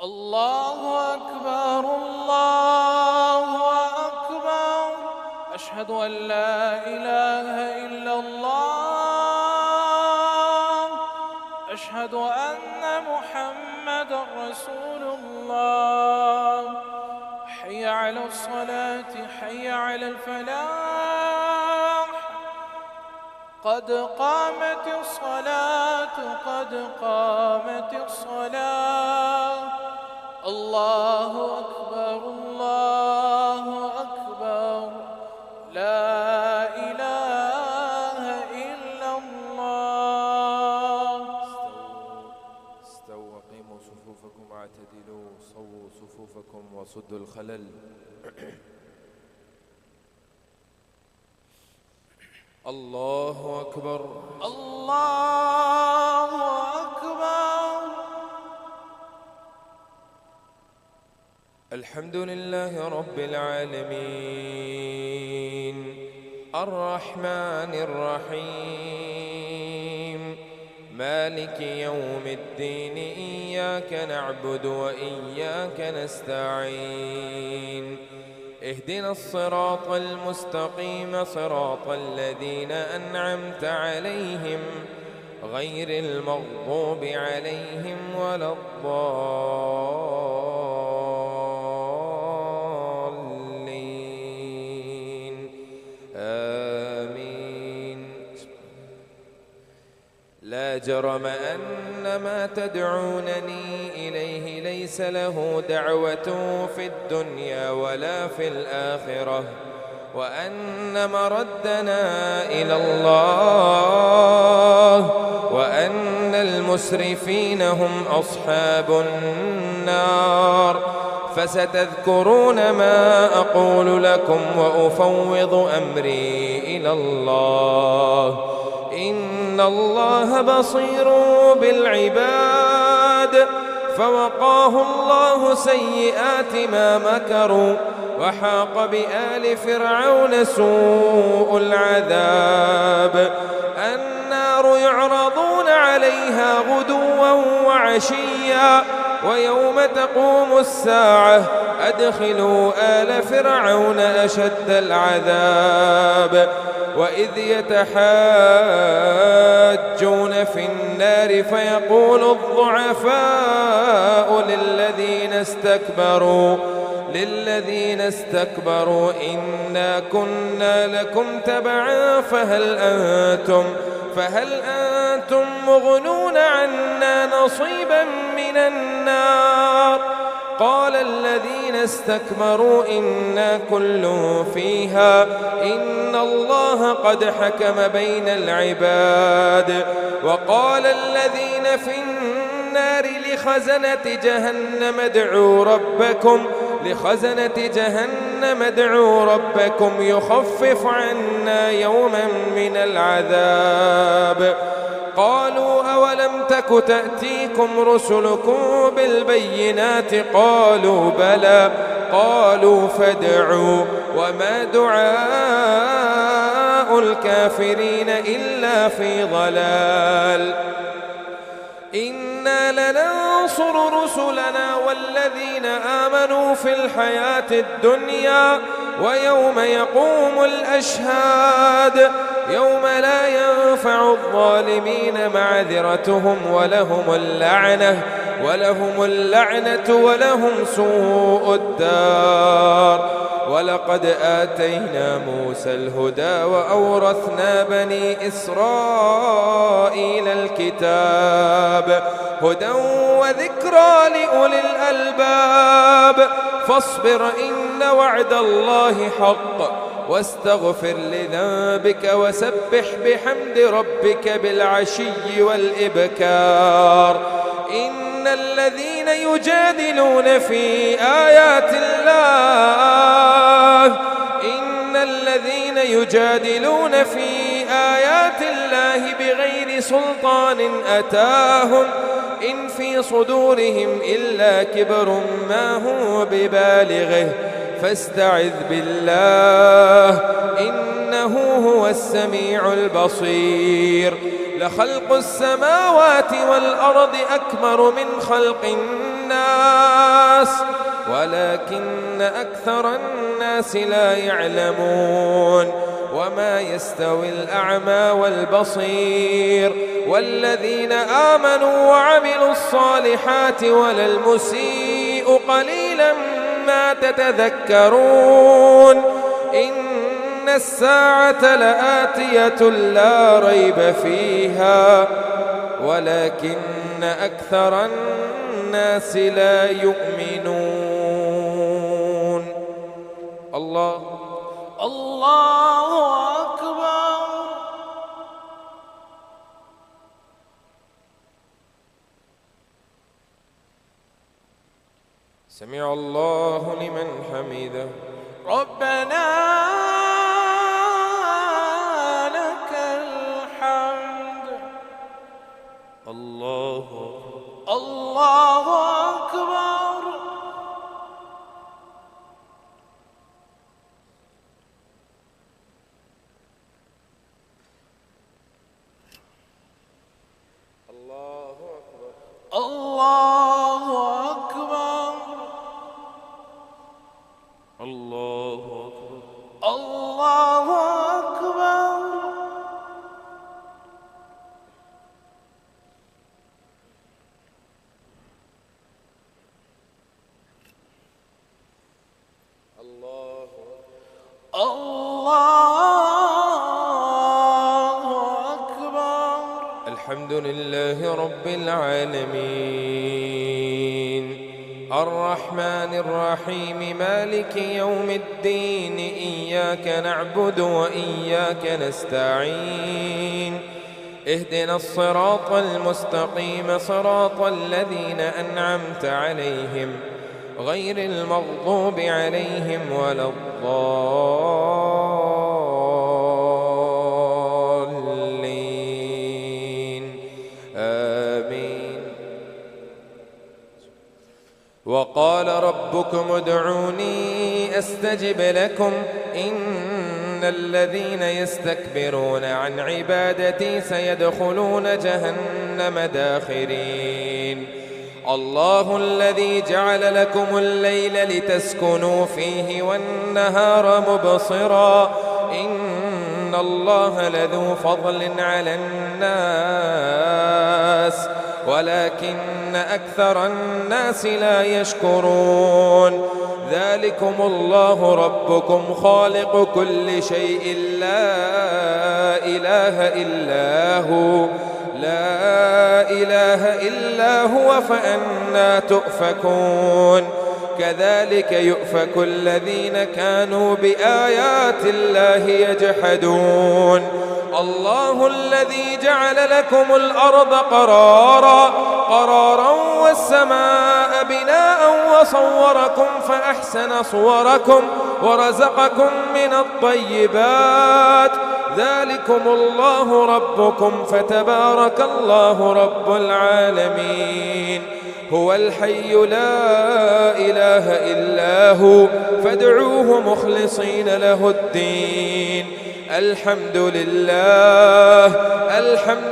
الله أكبر الله أكبر. أشهد أن لا إله إلا الله. أشهد أن محمدا رسول الله. حي على الصلاة حي على الفلاح. قد قامت الصلاة قد قامت الصلاة. الله أكبر الله أكبر. لا إله إلا الله. استووا وقيموا صفوفكم واعتدلوا. صووا صفوفكم وصدوا الخلل. الله أكبر الله أكبر. الحمد لله رب العالمين الرحمن الرحيم مالك يوم الدين. إياك نعبد وإياك نستعين. اهدنا الصراط المستقيم صراط الذين أنعمت عليهم غير المغضوب عليهم ولا الضالين. آمين. لا جرم أن ما تدعونني إليه ليس له دعوة في الدنيا ولا في الآخرة، وأن مردنا إلى الله، وأن المسرفين هم أصحاب النار. فستذكرون ما أقول لكم وأفوض أمري إلى الله. إن الله بصير بالعباد. فوقاه الله سيئات ما مكروا، وحاق بآل فرعون سوء العذاب. النار يعرضون عليها غدوا وعشيا، ويوم تقوم الساعة أدخلوا آل فرعون أشد العذاب. وإذ يتحاجون في النار فيقول الضعفاء للذين استكبروا إنا كنا لكم تبعا فهل أنتم مغنون عنا نصيبا من النار. قال الذين استكبروا إنا كل فيها إن الله قد حكم بين العباد. وقال الذين في النار لخزنة جهنم ادعوا ربكم يخفف عنا يوما من العذاب. قالوا أولم تك تأتيكم رسلكم بالبينات؟ قالوا بلى. قالوا فادعوا. وما دعاء الكافرين إلا في ضلال. إنا لننصر رسلنا والذين آمنوا في الحياة الدنيا ويوم يقوم الأشهاد. يوم لا ينفع الظالمين معذرتهم ولهم اللعنة ولهم سوء الدار. ولقد آتينا موسى الهدى وأورثنا بني إسرائيل الكتاب هدى وذكرى لأولي الألباب. فاصبر إن وعد الله حق واستغفر لذنبك وسبح بحمد ربك بالعشي والإبكار. إن الذين يجادلون في آيات الله بغير سلطان أتاهم إن في صدورهم إلا كبر ما هو ببالغه فاستعذ بالله إنه هو السميع البصير. لخلق السماوات والأرض أكبر من خلق الناس ولكن أكثر الناس لا يعلمون وما يستوي الأعمى والبصير والذين آمنوا وعملوا الصالحات ولا المسيء قليلا ما تتذكرون إن الساعة لآتية لا ريب فيها ولكن أكثر الناس لا يؤمنون. الله أكبر. سمع الله لمن حمده. ربنا لك الحمد. الله أكبر. الله أكبر. الله أكبر. الله أكبر. الله أكبر. الله أكبر. الحمد لله رب العالمين الرحمن الرحيم مالك يوم الدين إياك نعبد وإياك نستعين اهدنا الصراط المستقيم صراط الذين أنعمت عليهم غير المغضوب عليهم ولا الضالين آمين. وقال ربكم ادعوني أستجب لكم إن الذين يستكبرون عن عبادتي سيدخلون جهنم داخرين. الله الذي جعل لكم الليل لتسكنوا فيه والنهار مبصرا إن الله لذو فضل على الناس ولكن أكثر الناس لا يشكرون. ذلكم الله ربكم خالق كل شيء لا إله إلا هو لا إله إلا هو فأنى تؤفكون. كذلك يؤفك الذين كانوا بآيات الله يجحدون. الله الذي جعل لكم الأرض قرارا والسماء بناء وصوركم فأحسن صوركم ورزقكم من الطيبات. ذلكم الله ربكم فتبارك الله رب العالمين. هو الحي لا إله إلا هو فادعوه مخلصين له الدين. الحمد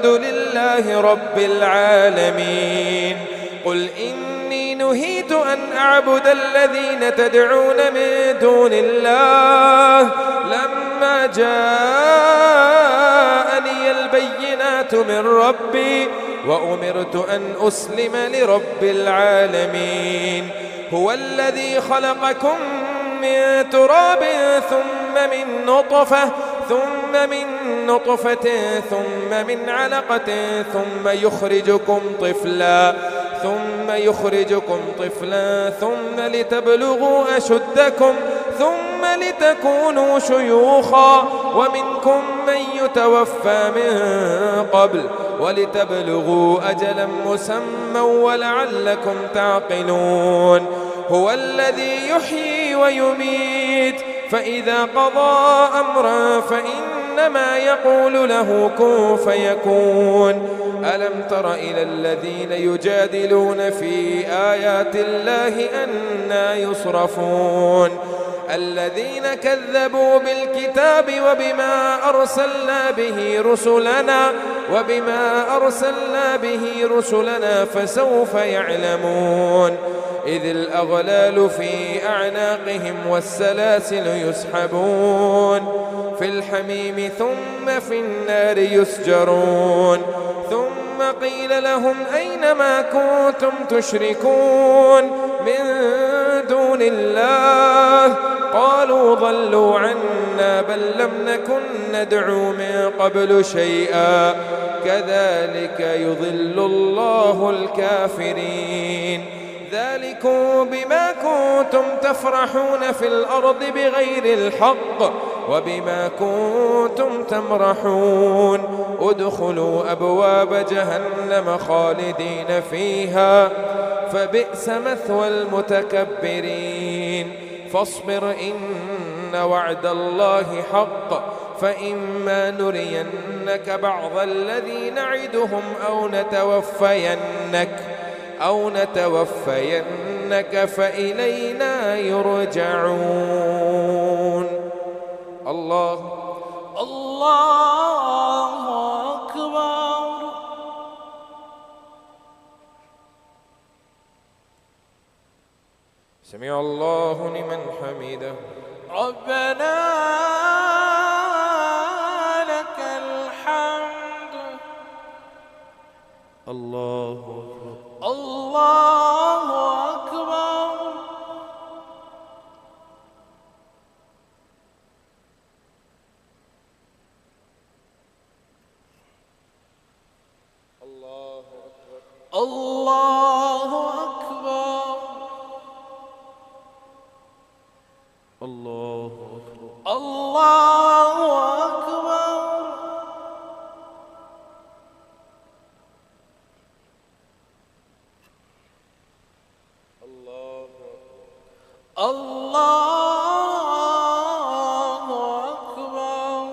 لله رب العالمين. قل إني نهيت أن أعبد الذين تدعون من دون الله لما جاءني البينات من ربي وأمرت أن أسلم لرب العالمين. هو الذي خلقكم من تراب ثم من نطفة ثم من علقة ثم يخرجكم طفلا ثم لتبلغوا أشدكم ثم لتكونوا شيوخا ومنكم من يتوفى من قبل ولتبلغوا أجلا مسمى ولعلكم تعقلون. هو الذي يحيي ويميت فإذا قضى أمرا فإنما يقول له كن فيكون. ألم تر إلى الذين يجادلون في آيات الله أنى يصرفون. الذين كذبوا بالكتاب وبما أرسلنا به رسلنا وبما أرسلنا به رسلنا فسوف يعلمون إذ الأغلال في أعناقهم والسلاسل يسحبون في الحميم ثم في النار يسجرون ثم قيل لهم أين ما كنتم تشركون من دون الله قالوا ضلوا عنا بل لم نكن ندعو من قبل شيئا كذلك يضل الله الكافرين ذلكم بما كنتم تفرحون في الأرض بغير الحق وبما كنتم تمرحون ادخلوا أبواب جهنم خالدين فيها فبئس مثوى المتكبرين فاصبر إن وعد الله حق فإما نرينك بعض الذي نعدهم أو نتوفينك فإلينا يرجعون. الله أكبر. سمع الله لمن حمده. ربنا لك الحمد. الله أكبر. الله أكبر. الله أكبر. الله أكبر. الله أكبر. الله أكبر. الله أكبر.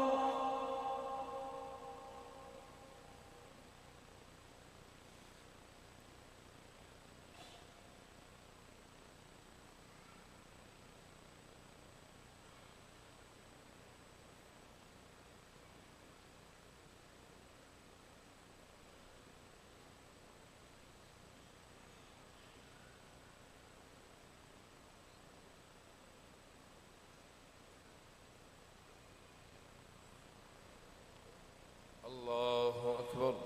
الله أكبر.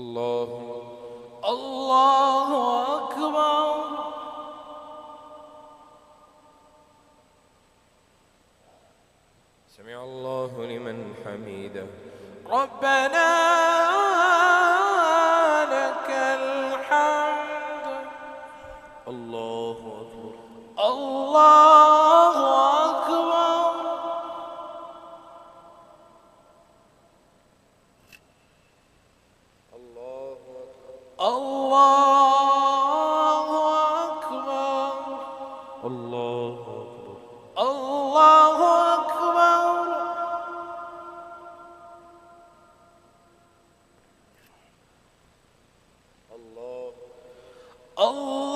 الله أكبر. الله أكبر. سمع الله لمن حمده. ربنا لك الحمد. الله أكبر. الله أكبر. الله أكبر. الله أكبر. الله أكبر. الله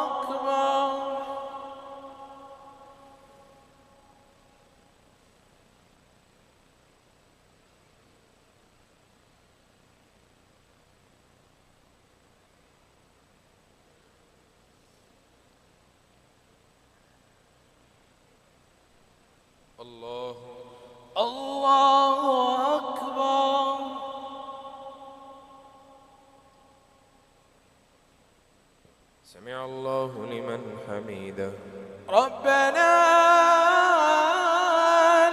أكبر. الله أكبر. الله أكبر. سمع الله لمن حمده. ربنا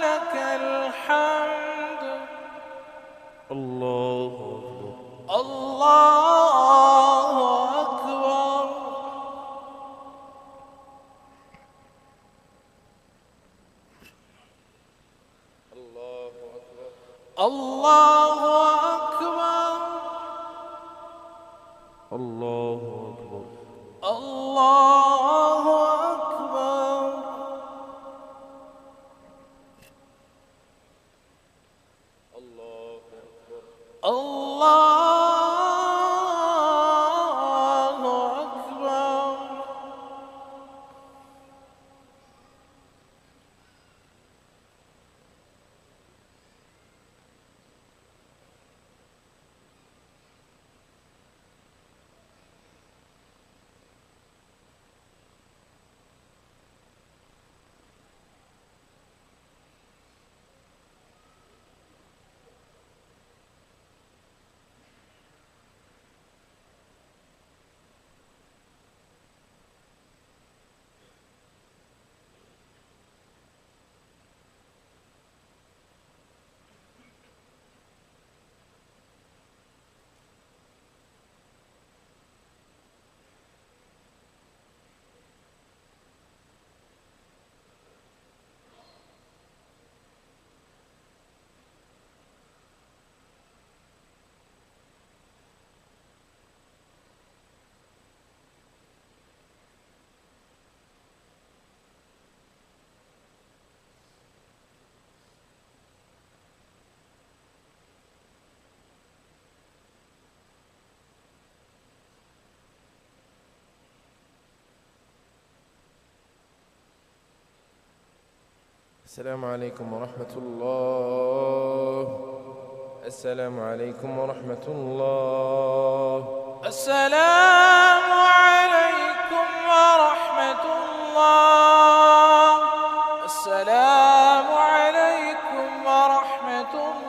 لك الحمد. الله أكبر. الله أكبر. الله أكبر. الله أكبر. الله أكبر. الله أكبر. الله أكبر. السلام عليكم ورحمة الله. السلام عليكم ورحمة الله. السلام عليكم ورحمة الله. السلام عليكم ورحمة الله.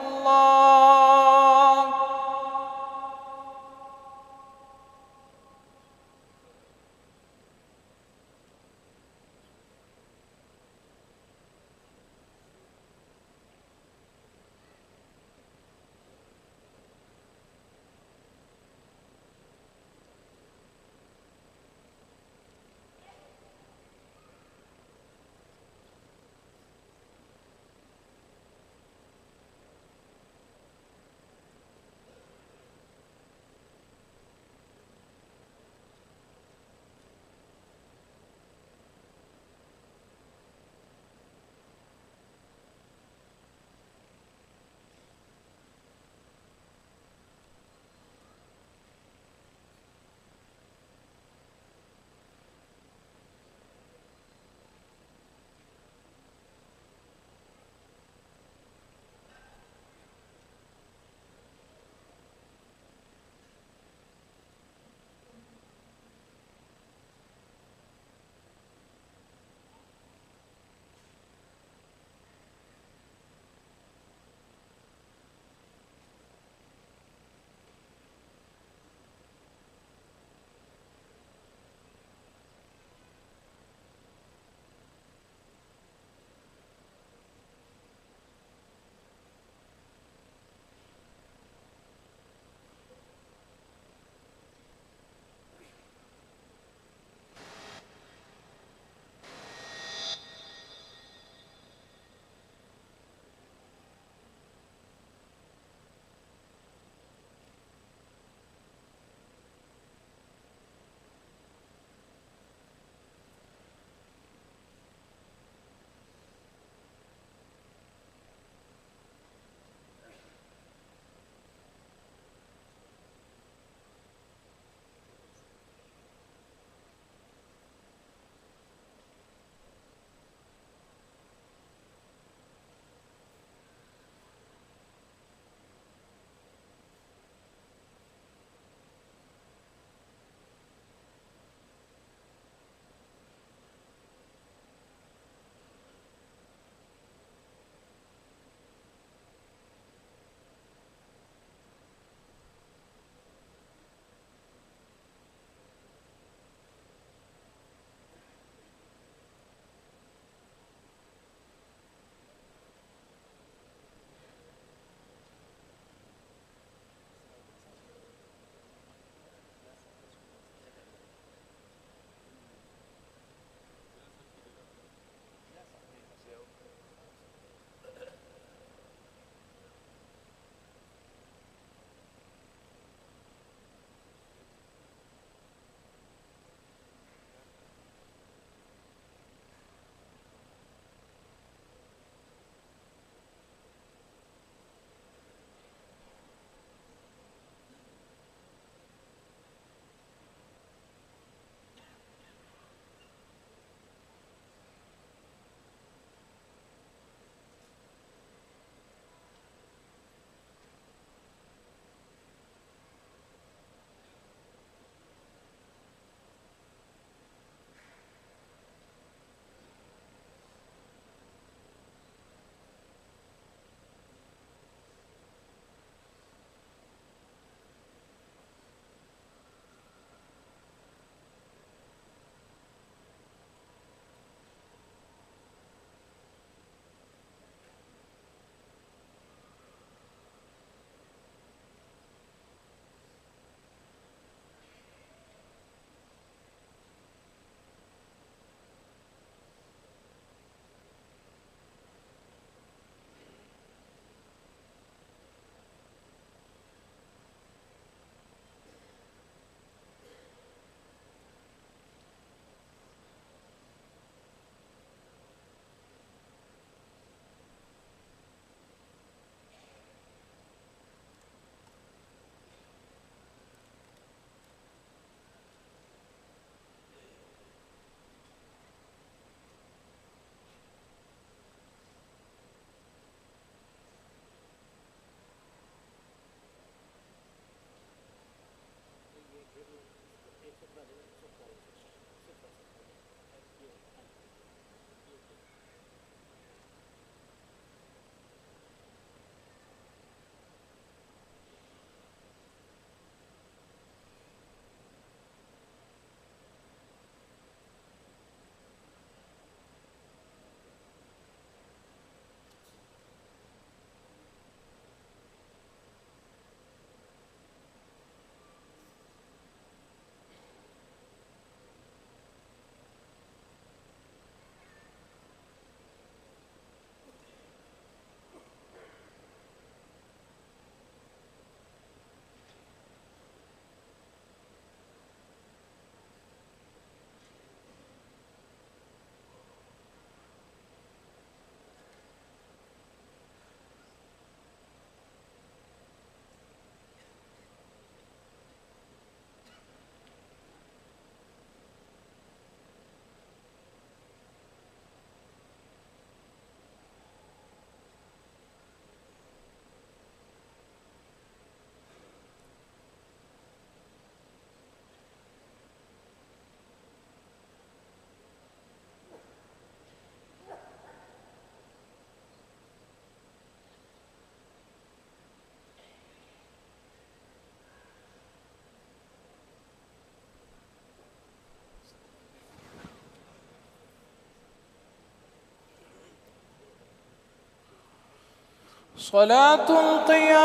صلاة القيام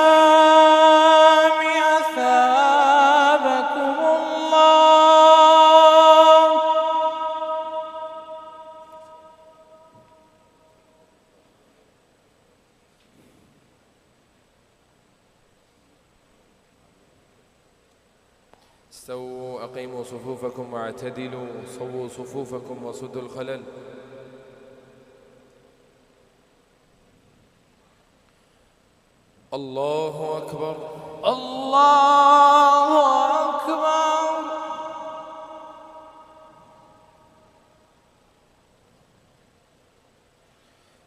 أثابكم الله. استووا أقيموا صفوفكم واعتدلوا، صووا صفوفكم وسدوا الخلل. الله أكبر. الله أكبر.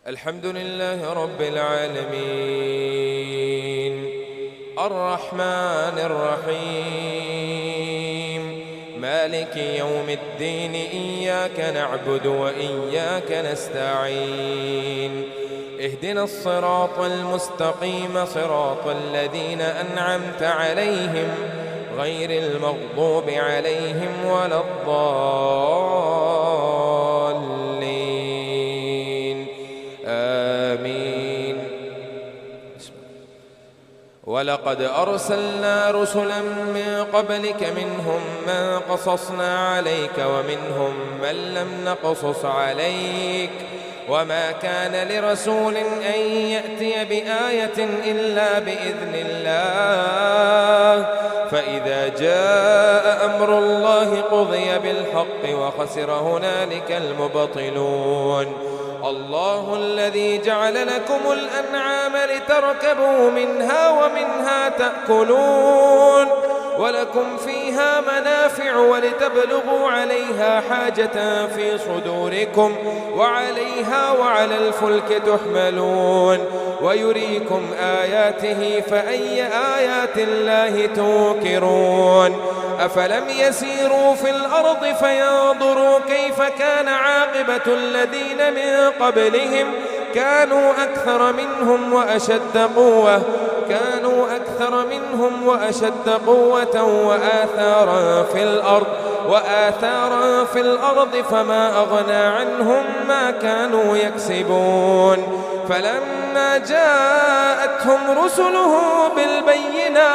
الحمد لله رب العالمين، الرحمن الرحيم، مالك يوم الدين، إياك نعبد وإياك نستعين، اهدنا الصراط المستقيم، صراط الذين أنعمت عليهم غير المغضوب عليهم ولا الضالين، آمين. ولقد أرسلنا رسلا من قبلك، منهم من قصصنا عليك ومنهم من لم نقصص عليك، وما كان لرسول أن يأتي بآية إلا بإذن الله، فإذا جاء أمر الله قضي بالحق وخسر هنالك المبطلون. الله الذي جعل لكم الأنعام لتركبوا منها ومنها تأكلون، ولكم فيها منافع ولتبلغوا عليها حاجة في صدوركم، وعليها وعلى الفلك تحملون، ويريكم آياته فأي آيات الله توقرون. أفلم يسيروا في الأرض فينظروا كيف كان عاقبة الذين من قبلهم، كانوا أكثر منهم وأشد قوة وآثارا في الأرض فما أغنى عنهم ما كانوا يكسبون. فلما جاءتهم رسله بالبينات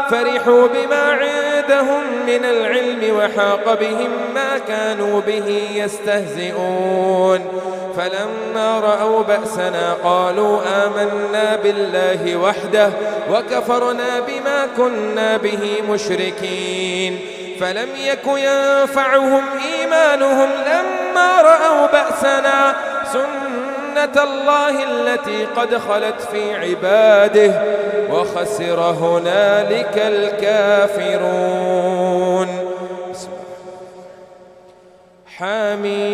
فرحوا بما عندهم من العلم وحاق بهم ما كانوا به يستهزئون. فلما رأوا بأسنا قالوا آمنا بالله وحده وكفرنا بما كنا به مشركين. فلم يك ينفعهم إيمانهم لما رأوا بأسنا، سنة الله التي قد خلت في عباده، وخسر هنالك الكافرون. حميم،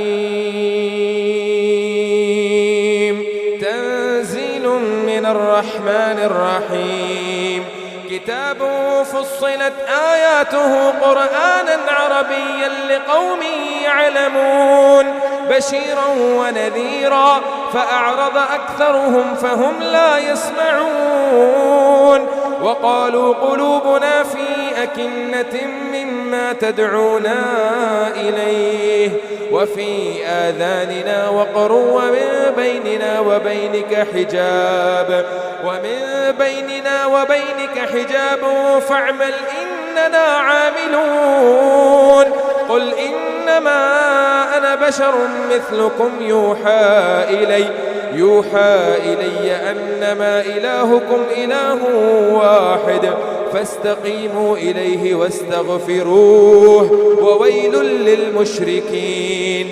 تنزيل من الرحمن الرحيم، كتاب فصلت آياته قرآنا عربيا لقوم يعلمون، بشيرا ونذيرا، فأعرض أكثرهم فهم لا يسمعون. وقالوا قلوبنا في أكنة مما تدعونا إليه، وفي آذاننا وقر، ومن بيننا وبينك حجاب فاعمل إننا عاملون. قل إنما أنا بشر مثلكم يوحى إلي أنما إلهكم إله واحد، فاستقيموا إليه واستغفروه. وويل للمشركين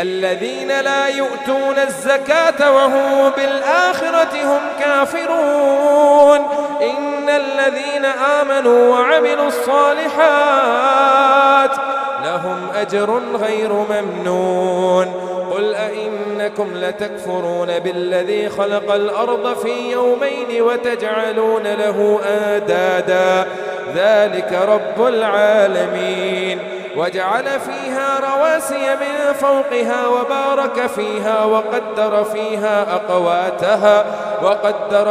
الذين لا يؤتون الزكاة وهم بالآخرة هم كافرون. إن الذين آمنوا وعملوا الصالحات لهم أجر غير ممنون. قل أئنكم لتكفرون بالذي خلق الأرض في يومين وتجعلون له أندادا، ذلك رب العالمين. وجعل فيها رواسي من فوقها وبارك فيها وقدر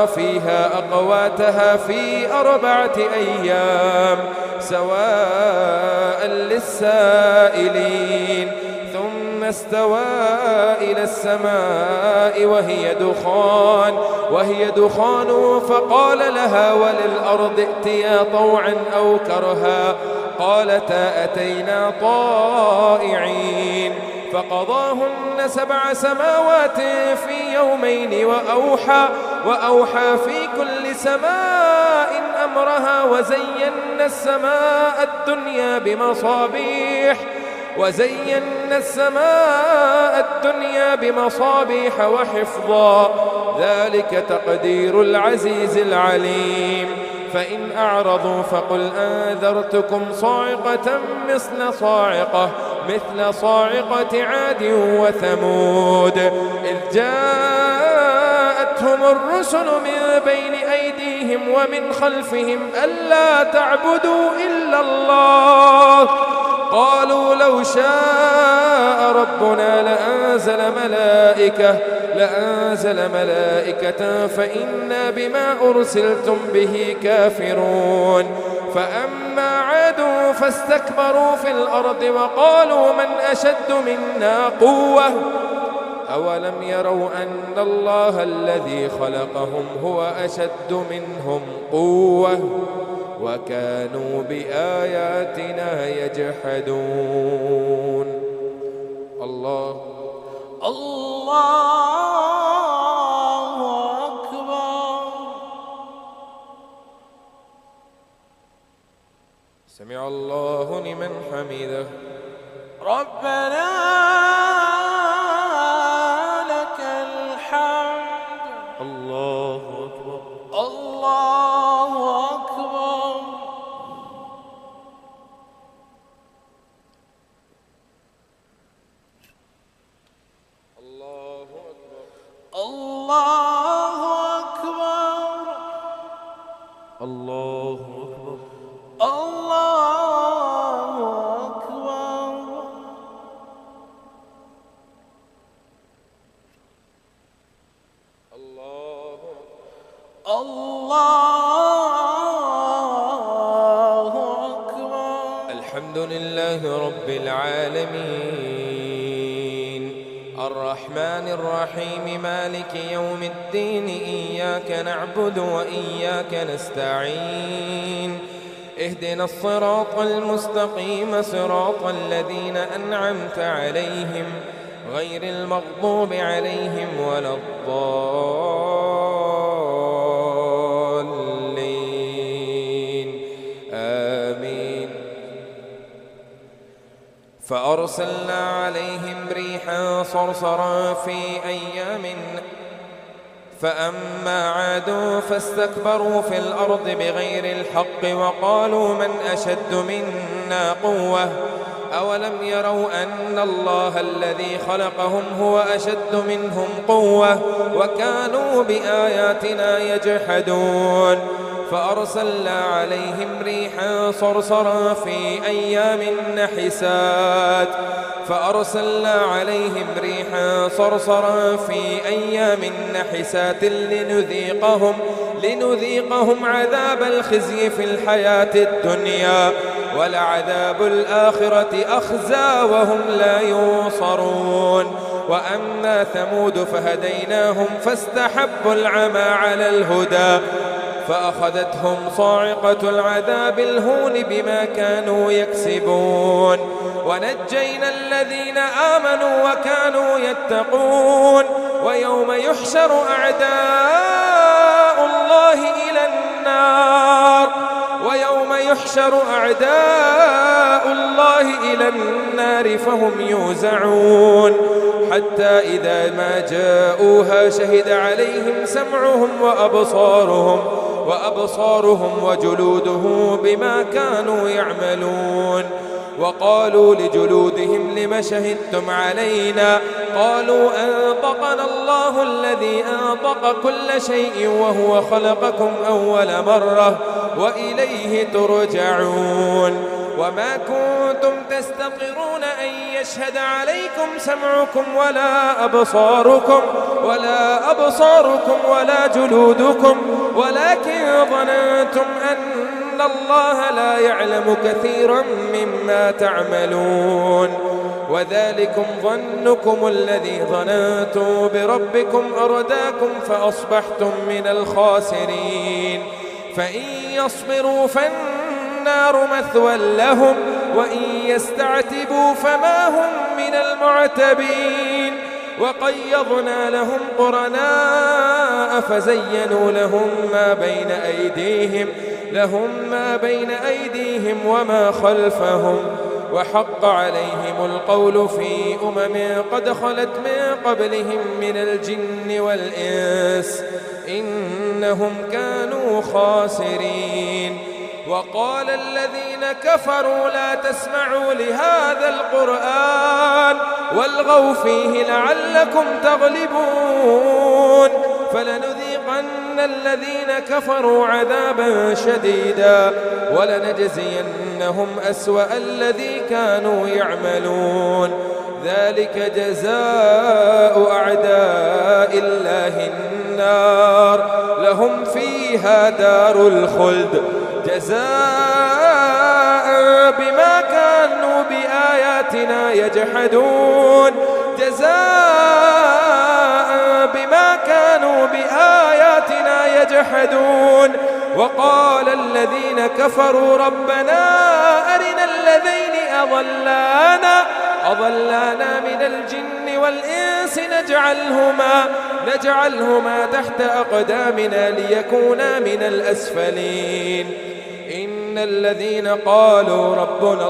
فيها أقواتها في 4 أيام سواء للسائلين. ثم استوى إلى السماء وهي دخان فقال لها وللأرض ائتيا طوعا أو كرها قالتا أتينا طائعين فقضاهن 7 سماوات في يومين وأوحى في كل سماء أمرها وزينا السماء الدنيا بمصابيح وحفظا ذلك تقدير العزيز العليم فإن أعرضوا فقل أنذرتكم صاعقة مثل صاعقة عاد وثمود إذ جاءتهم الرسل من بين أيديهم ومن خلفهم ألا تعبدوا إلا الله قالوا لو شاء ربنا لأنزل ملائكة فإنا بما أرسلتم به كافرون فأما عاد فاستكبروا في الأرض وقالوا من أشد منا قوة أولم يروا أن الله الذي خلقهم هو أشد منهم قوة وكانوا بآياتنا يجحدون. الله أكبر. سمع الله لمن حمده. ربنا لك الحمد. الله أكبر. الله أكبر. الله أكبر. الله أكبر. الله أكبر. الله أكبر. الله أكبر. الحمد لله رب العالمين الرحمن الرحيم مالك يوم الدين إياك نعبد وإياك نستعين اهدنا الصراط المستقيم صراط الذين أنعمت عليهم غير المغضوب عليهم ولا الضالين آمين. فأرسلنا عليهم ريحا صرصرا في أيام فأما عاد فاستكبروا في الأرض بغير الحق وقالوا من أشد منا قوة أولم يروا أن الله الذي خلقهم هو أشد منهم قوة وكانوا بآياتنا يجحدون. فأرسلنا عليهم ريحا صرصرا في أيام نحسات لنذيقهم عذاب الخزي في الحياة الدنيا ولعذاب الآخرة أخزى وهم لا ينصرون. وأما ثمود فهديناهم فاستحبوا العمى على الهدى فأخذتهم صاعقة العذاب الهون بما كانوا يكسبون ونجينا الذين آمنوا وكانوا يتقون. ويوم يحشر أعداء الله إلى النار فهم يوزعون حتى إذا ما جاءوها شهد عليهم سمعهم وأبصارهم وجلودهم بما كانوا يعملون. وقالوا لجلودهم لم شهدتم علينا قالوا أنطقنا الله الذي أنطق كل شيء وهو خلقكم أول مرة وإليه ترجعون. وما كنتم تستطيعون أن يشهد عليكم سمعكم ولا أبصاركم ولا جلودكم ولكن ظننتم أن الله لا يعلم كثيرا مما تعملون وذلكم ظنكم الذي ظننتم بربكم أرداكم فأصبحتم من الخاسرين فإن يصبروا فالنار مثوى لهم وإن يستعتبوا فما هم من المعتبين وقيضنا لهم قرناء فزينوا لهم ما بين أيديهم وما خلفهم وحق عليهم القول في قد خلت من قبلهم من الجن والإنس إنهم كانوا خاسرين وقال الذين كفروا لا تسمعوا لهذا القرآن والغوا فيه لعلكم تغلبون فلنذيقن الذين كفروا عذابا شديدا ولنجزينهم أسوأ الذي كانوا يعملون ذلك جزاء أعداء الله النار لهم فيها دار الخلد جزاء بما كانوا بآياتنا يجحدون وقال الذين كفروا ربنا أرنا الذين أضلانا من الجن والإنس نجعلهما تحت أقدامنا ليكونا من الأسفلين إن الذين قالوا ربنا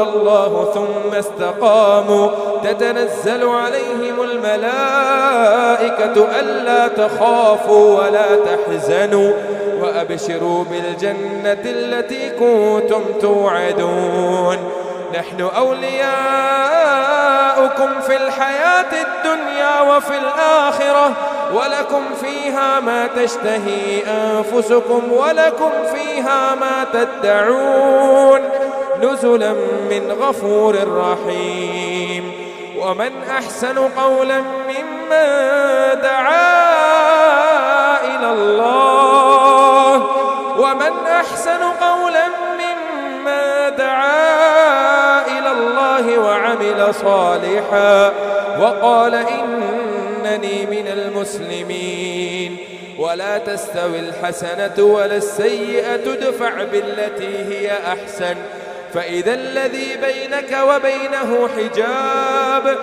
الله ثم استقاموا تتنزل عليهم الملائكة ألا تخافوا ولا تحزنوا وأبشروا بالجنة التي كنتم توعدون نحن أولياؤكم في الحياة الدنيا وفي الآخرة ولكم فيها ما تشتهي أنفسكم ولكم فيها ما تدعون نزلا من غفور رحيم ومن أحسن قولا ممن دعا إلى الله وعمل صالحا وقال إنني من المسلمين ولا تستوي الحسنة ولا السيئة ادفع بالتي هي أحسن فإذا الذي بينك وبينه حجاب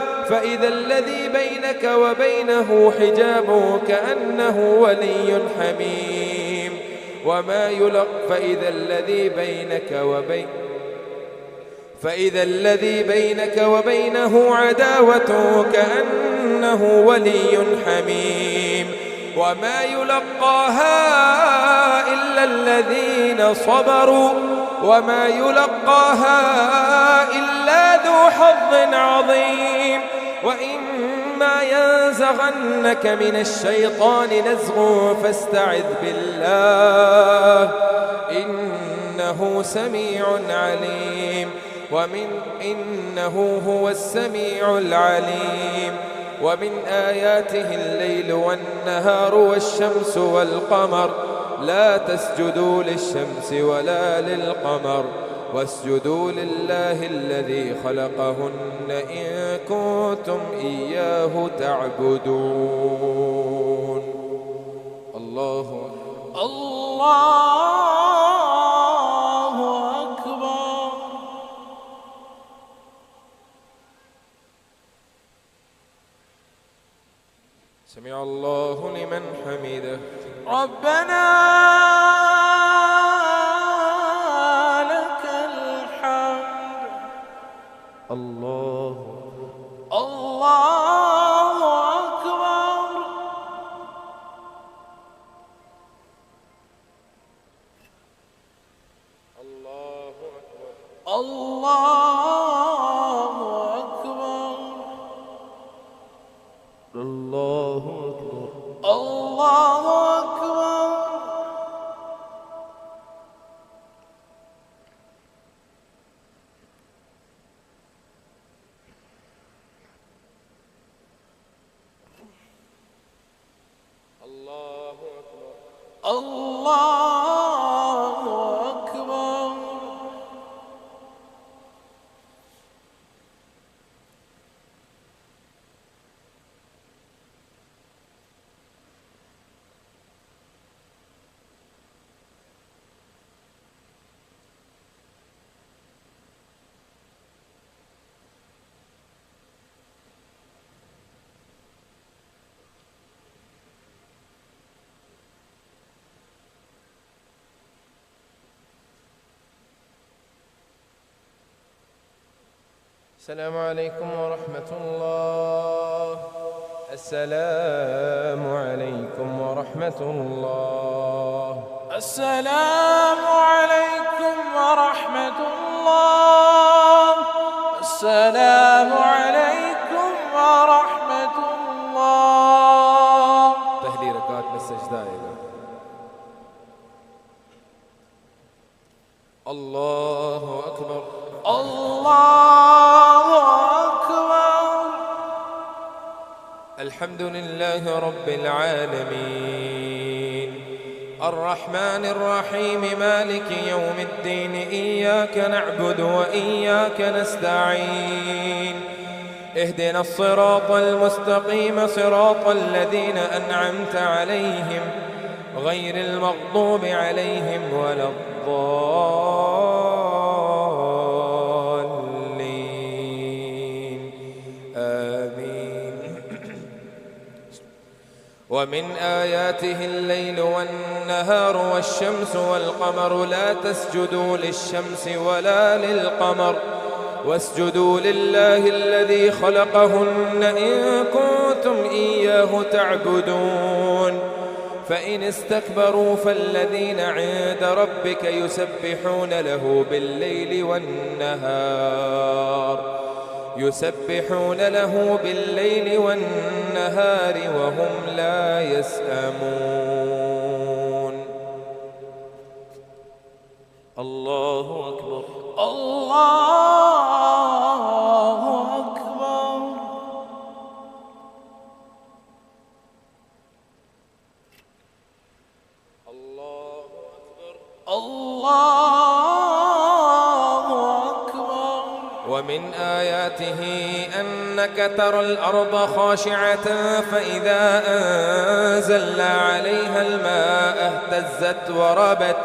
كأنه ولي حميم فإذا الذي بينك وبينه عداوة كأنه ولي حميم وما يلقاها إلا الذين صبروا وما يلقاها إلا ذو حظ عظيم وإما ينزغنك من الشيطان نزغ فاستعذ بالله إنه سميع عليم إنه هو السميع العليم ومن آياته الليل والنهار والشمس والقمر لا تسجدوا للشمس ولا للقمر واسجدوا لله الذي خلقهن إن كنتم إياه تعبدون الله أكبر. سمع الله لمن حمده ربنا لك الحمد. الله أكبر. الله أكبر. الله أكبر. السلام عليكم ورحمة الله. السلام عليكم ورحمة الله. السلام عليكم ورحمة الله. السلام عليكم ورحمة الله. पहली रकात में सजदा आएगा। अल्लाह अकबर। الله أكبر. الحمد لله رب العالمين الرحمن الرحيم مالك يوم الدين إياك نعبد وإياك نستعين اهدنا الصراط المستقيم صراط الذين أنعمت عليهم غير المغضوب عليهم ولا الضالين آمين. ومن آياته الليل والنهار والشمس والقمر لا تسجدوا للشمس ولا للقمر واسجدوا لله الذي خلقهن إن كنتم إياه تعبدون فإن استكبروا فالذين عند ربك يسبحون له بالليل والنهار وهم لا يسأمون. الله أكبر. الله أكبر. الله أكبر. الله أكبر. ومن آياته أنك ترى الأرض خاشعة فإذا أنزلنا عليها الماء اهتزت وربت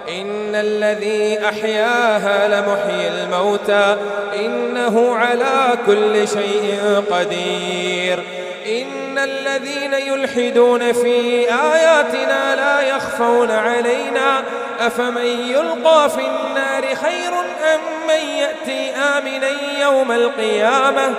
إن الذي أحياها لمحيي الموتى إنه على كل شيء قدير. إن الذين يلحدون في آياتنا لا يخفون علينا أفمن يلقى في النار خير أم من يأتي آمنا يوم القيامة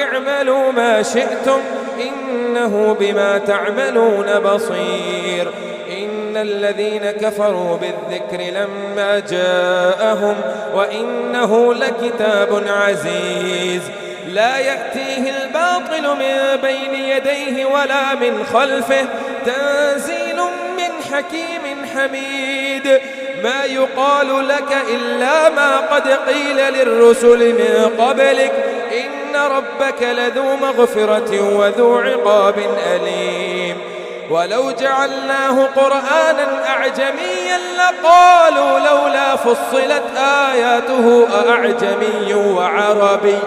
اعملوا ما شئتم إنه بما تعملون بصير. إن الذين كفروا بالذكر لما جاءهم وإنه لكتاب عزيز لا يأتيه الباطل من بين يديه ولا من خلفه تنزيل من حكيم حميد. ما يقال لك إلا ما قد قيل للرسل من قبلك إن ربك لذو مغفرة وذو عقاب أليم. ولو جعلناه قرآنا أعجميا لقالوا لولا فصلت آياته أأعجمي وعربي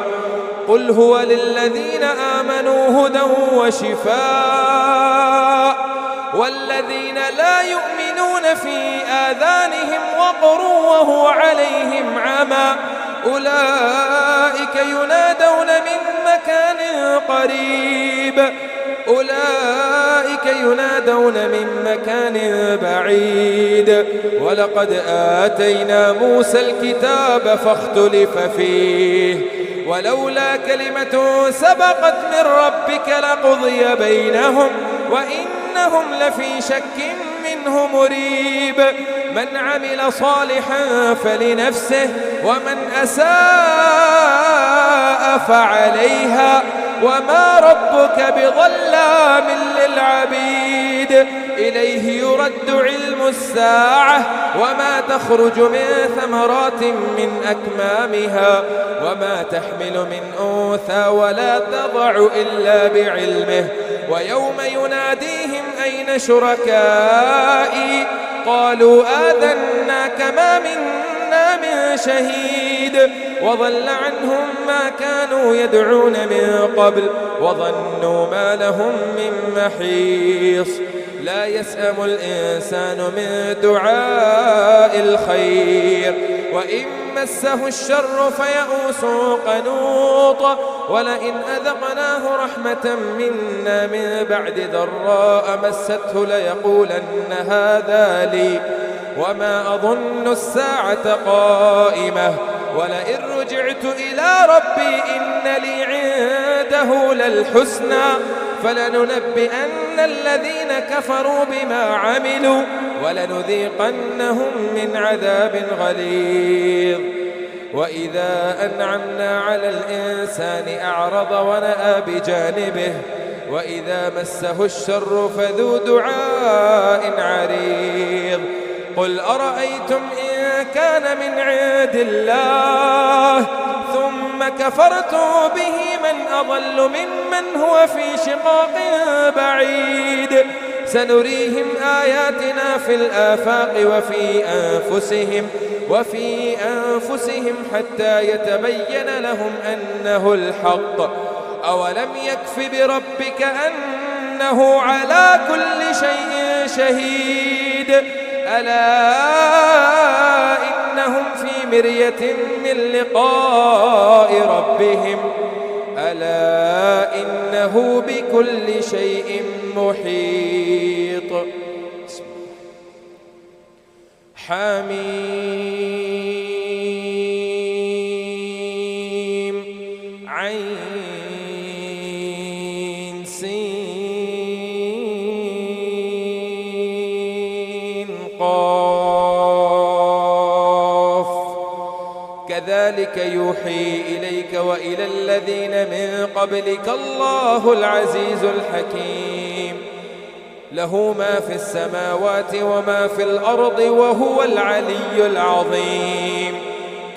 قل هو للذين آمنوا هدى وشفاء والذين لا يؤمنون في آذانهم وقر وهو عليهم عمى أولئك ينادون من مكان قريب بعيد. ولقد آتينا موسى الكتاب فاختلف فيه ولولا كلمة سبقت من ربك لقضي بينهم وإنهم لفي شك منه مريب. من عمل صالحا فلنفسه ومن أساء فعليها وما ربك بظلام للعبيد. إليه يرد علم الساعة وما تخرج من ثمرات من أكمامها وما تحمل من أنثى ولا تضع إلا بعلمه. ويوم يناديهم أين شركائي قالوا آذناك ما منا من شهيد وضل عنهم ما كانوا يدعون من قبل وظنوا ما لهم من محيص لا يسأم الإنسان من دعاء الخير وإن مسه الشر فيئوس قنوط ولئن أذقناه رحمة منا من بعد ضراء مسته ليقولن هذا لي وما أظن الساعة قائمة ولئن رجعت إلى ربي إن لي عنده للحسنى فلننبئن الذين كفروا بما عملوا ولنذيقنهم من عذاب غليظ وإذا أنعمنا على الإنسان أعرض ونأى بجانبه وإذا مسه الشر فذو دعاء عريض قل أرأيتم إن كان من عند الله ثم كفرتم به من أضل ممن هو في شقاق بعيد سنريهم آياتنا في الآفاق وفي أنفسهم حتى يتبين لهم أنه الحق أولم يكف بربك أنه على كل شيء شهيد ألا إنهم في مرية من لقاء ربهم ألا إنه بكل شيء محيط حميم عين سين قاف كذلك يوحي إليك وإلى الذين من قبلك الله العزيز الحكيم له ما في السماوات وما في الأرض وهو العلي العظيم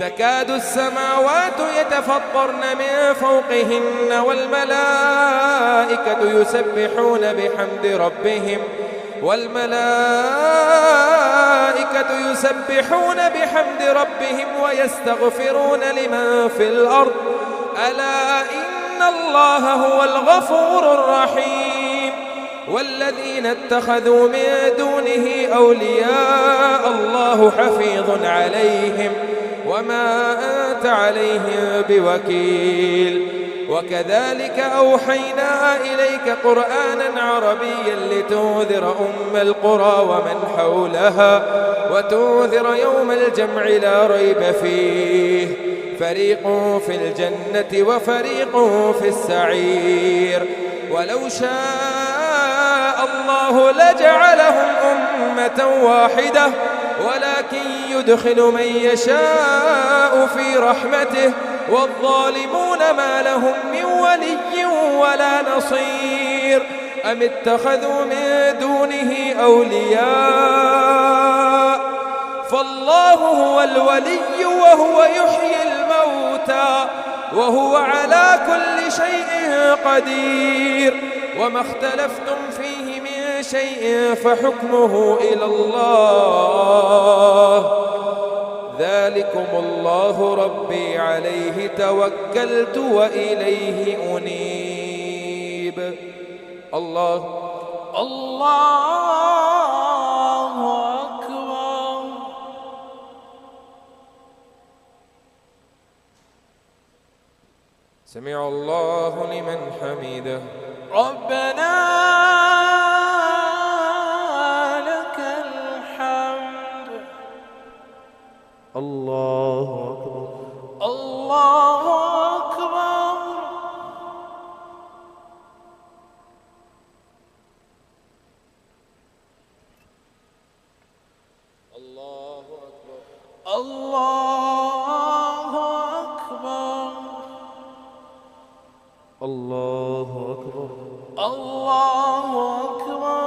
تكاد السماوات يتفطرن من فوقهن والملائكة يسبحون بحمد ربهم ويستغفرون لمن في الأرض ألا إن الله هو الغفور الرحيم والذين اتخذوا من دونه أولياء الله حفيظ عليهم وما أنت عليهم بوكيل وكذلك أوحينا إليك قرآنا عربيا لتنذر أم القرى ومن حولها وتنذر يوم الجمع لا ريب فيه فريق في الجنة وفريق في السعير ولو شاء الله لجعلهم أمة واحدة ولكن يدخل من يشاء في رحمته والظالمون ما لهم من ولي ولا نصير أم اتخذوا من دونه أولياء فالله هو الولي وهو يحيي الموتى وهو على كل شيء قدير وما اختلفتم فيه من شيء فحكمه إلى الله ذلكم الله ربي عليه توكلت وإليه أنيب الله أكبر سمع الله لمن حمده ربنا لك الحمد الله أكبر الله أكبر الله أكبر الله أكبر الله أكبر الله أكبر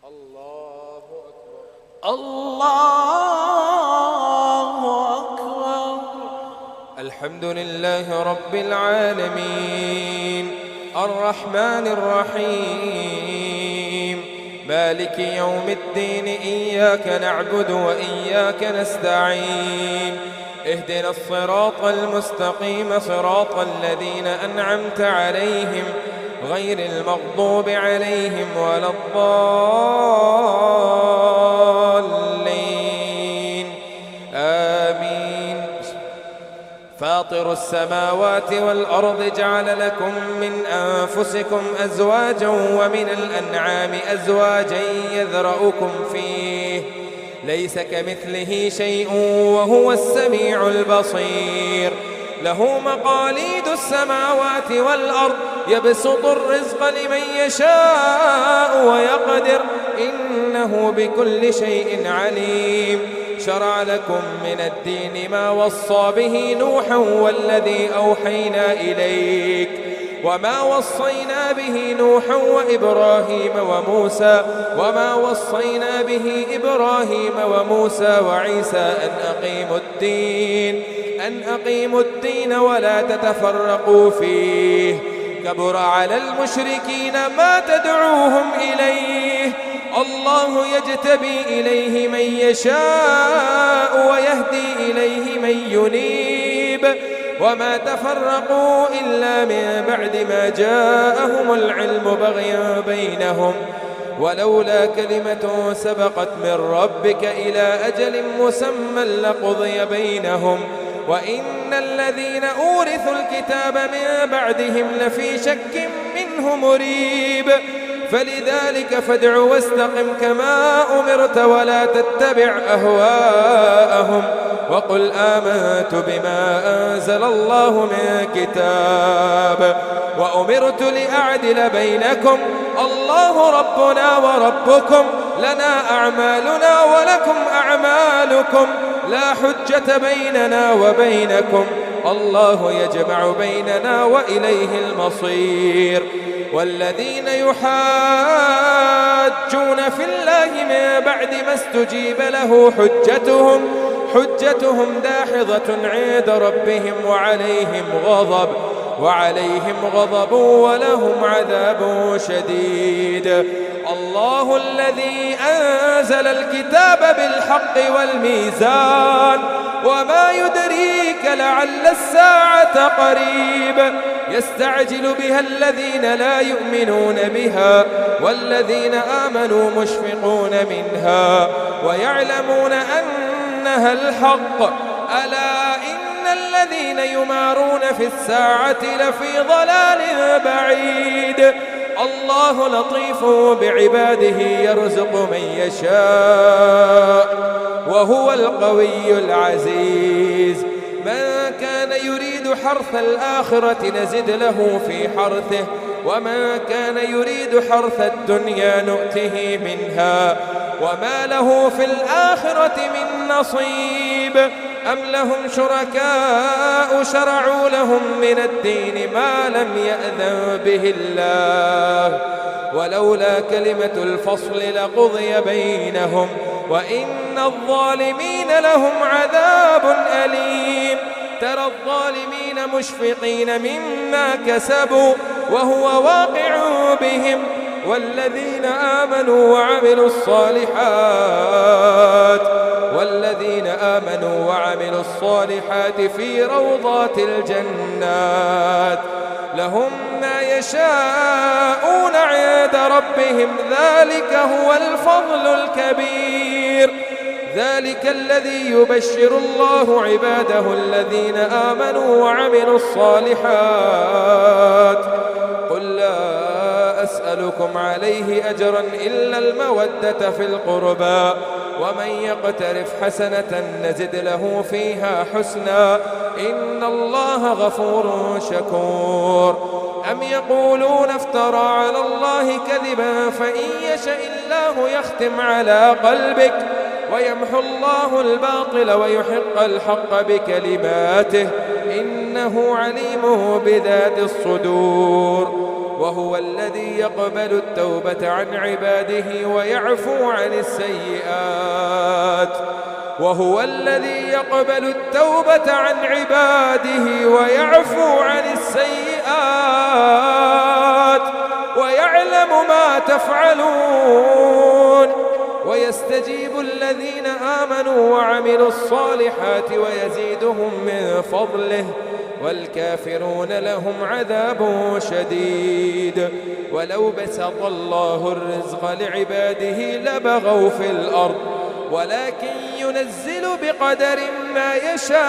الله أكبر الله الحمد لله رب العالمين الرحمن الرحيم مالك يوم الدين إياك نعبد وإياك نستعين اهدنا الصراط المستقيم صراط الذين أنعمت عليهم غير المغضوب عليهم ولا الضالين آمين. فاطر السماوات والأرض جعل لكم من أنفسكم أزواجا ومن الأنعام أزواجا يذرأكم فيه ليس كمثله شيء وهو السميع البصير له مقاليد السماوات والأرض يبسط الرزق لمن يشاء ويقدر إنه بكل شيء عليم. شرع لكم من الدين ما وصى به نوحا والذي أوحينا إليك وما وصينا به نوحا وما وصينا به إبراهيم وموسى وعيسى أن أقيموا الدين ولا تتفرقوا فيه كبر على المشركين ما تدعوهم إليه الله يجتبي إليه من يشاء ويهدي إليه من ينيب وما تفرقوا إلا من بعد ما جاءهم العلم بغيا بينهم ولولا كلمة سبقت من ربك إلى أجل مسمى لقضي بينهم وإن الذين أورثوا الكتاب من بعدهم لفي شك منه مريب. فلذلك فادع واستقم كما أمرت ولا تتبع أهواءهم وقل آمنت بما أنزل الله من كتاب وأمرت لأعدل بينكم الله ربنا وربكم لنا أعمالنا ولكم أعمالكم لا حجة بيننا وبينكم الله يجمع بيننا وإليه المصير. والذين يحاجون في الله من بعد ما استجيب له حجتهم داحضة عند ربهم وعليهم غضب ولهم عذاب شديد. الله الذي أنزل الكتاب بالحق والميزان وما يدريك لعل الساعة قريب يستعجل بها الذين لا يؤمنون بها والذين آمنوا مشفقون منها ويعلمون أنها الحق ألا إن الذين يمارون في الساعة لفي ضلال بعيد. الله لطيف بعباده يرزق من يشاء وهو القوي العزيز. من كان يريد حرث الآخرة نزد له في حرثه ومن كان يريد حرث الدنيا نؤته منها وما له في الآخرة من نصيب. أم لهم شركاء شرعوا لهم من الدين ما لم يأذن به الله ولولا كلمة الفصل لقضي بينهم وإن الظالمين لهم عذاب أليم. ترى الظالمين مشفقين مما كسبوا وهو واقع بهم والذين آمنوا وعملوا الصالحات في روضات الجنات لهم ما يشاءون عند ربهم ذلك هو الفضل الكبير. ذلك الذي يبشر الله عباده الذين آمنوا وعملوا الصالحات. قل لا أسألكم عليه أجرا إلا المودة في القربى ومن يقترف حسنة نزد له فيها حسنا إن الله غفور شكور. أم يقولون افترى على الله كذبا فإن يشأ الله يختم على قلبك ويمحو الله الباطل ويحق الحق بكلماته إنه عليم بذات الصدور. وهو الذي يقبل التوبة عن عباده ويعفو عن السيئات وهو الذي يقبل التوبة عن عباده ويعفو عن السيئات ويعلم ما تفعلون، ويستجيب الذين آمنوا وعملوا الصالحات ويزيدهم من فضله، والكافرون لهم عذاب شديد. ولو بسط الله الرزق لعباده لبغوا في الأرض ولكن ينزل بقدر ما يشاء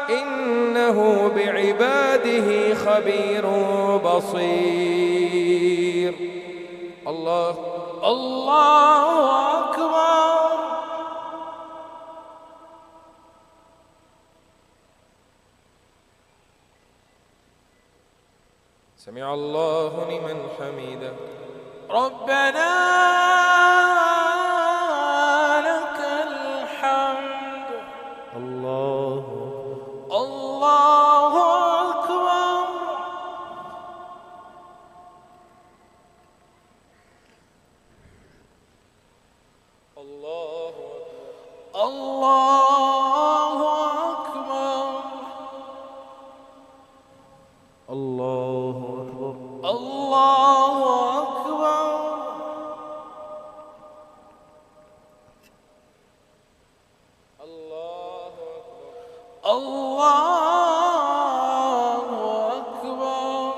إنه بعباده خبير بصير. الله أكبر. سمع الله لمن حمده. ربنا لك الحمد. الله أكبر. الله أكبر. الله أكبر. الله أكبر. الله أكبر. الله أكبر.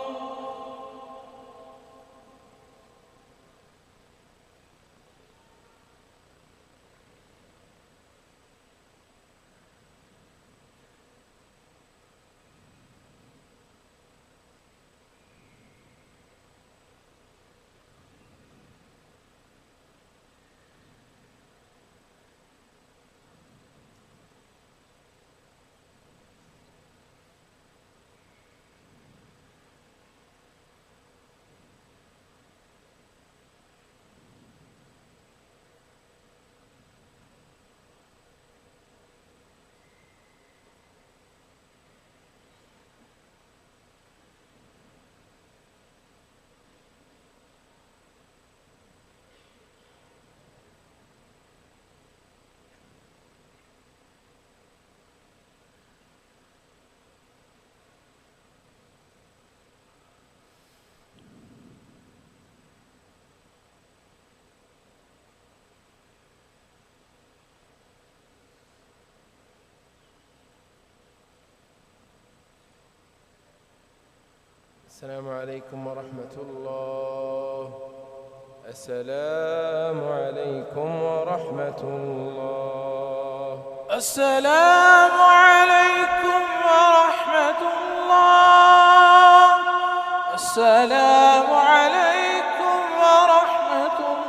السلام عليكم ورحمة الله. السلام عليكم ورحمة الله. السلام عليكم ورحمة الله. السلام عليكم ورحمة الله.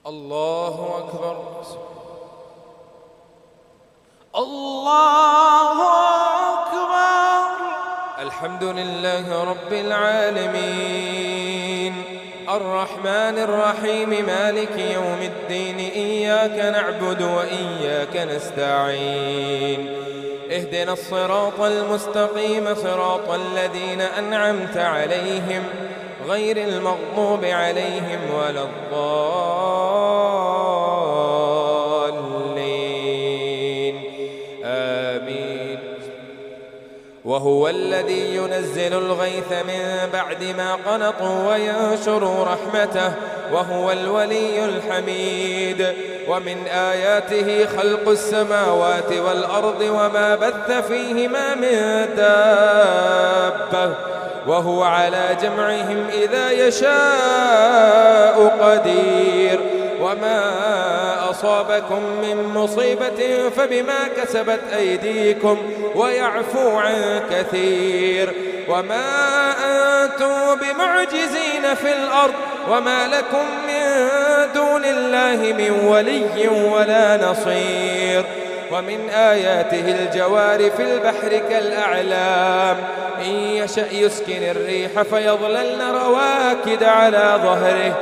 الله أكبر. الله أكبر. الحمد لله رب العالمين الرحمن الرحيم مالك يوم الدين إياك نعبد وإياك نستعين اهدنا الصراط المستقيم صراط الذين أنعمت عليهم غير المغضوب عليهم ولا الضالين آمين. وهو الذي ينزل الغيث من بعد ما قنطوا وينشر رحمته وهو الولي الحميد. ومن آياته خلق السماوات والأرض وما بث فيهما من دابة وهو على جمعهم إذا يشاء قدير. وما أصابكم من مصيبة فبما كسبت أيديكم ويعفو عن كثير. وما أنتم بمعجزين في الأرض وما لكم من دون الله من ولي ولا نصير. ومن آياته الجوار في البحر كالأعلام إن يشأ يسكن الريح فيظللن رواكد على ظهره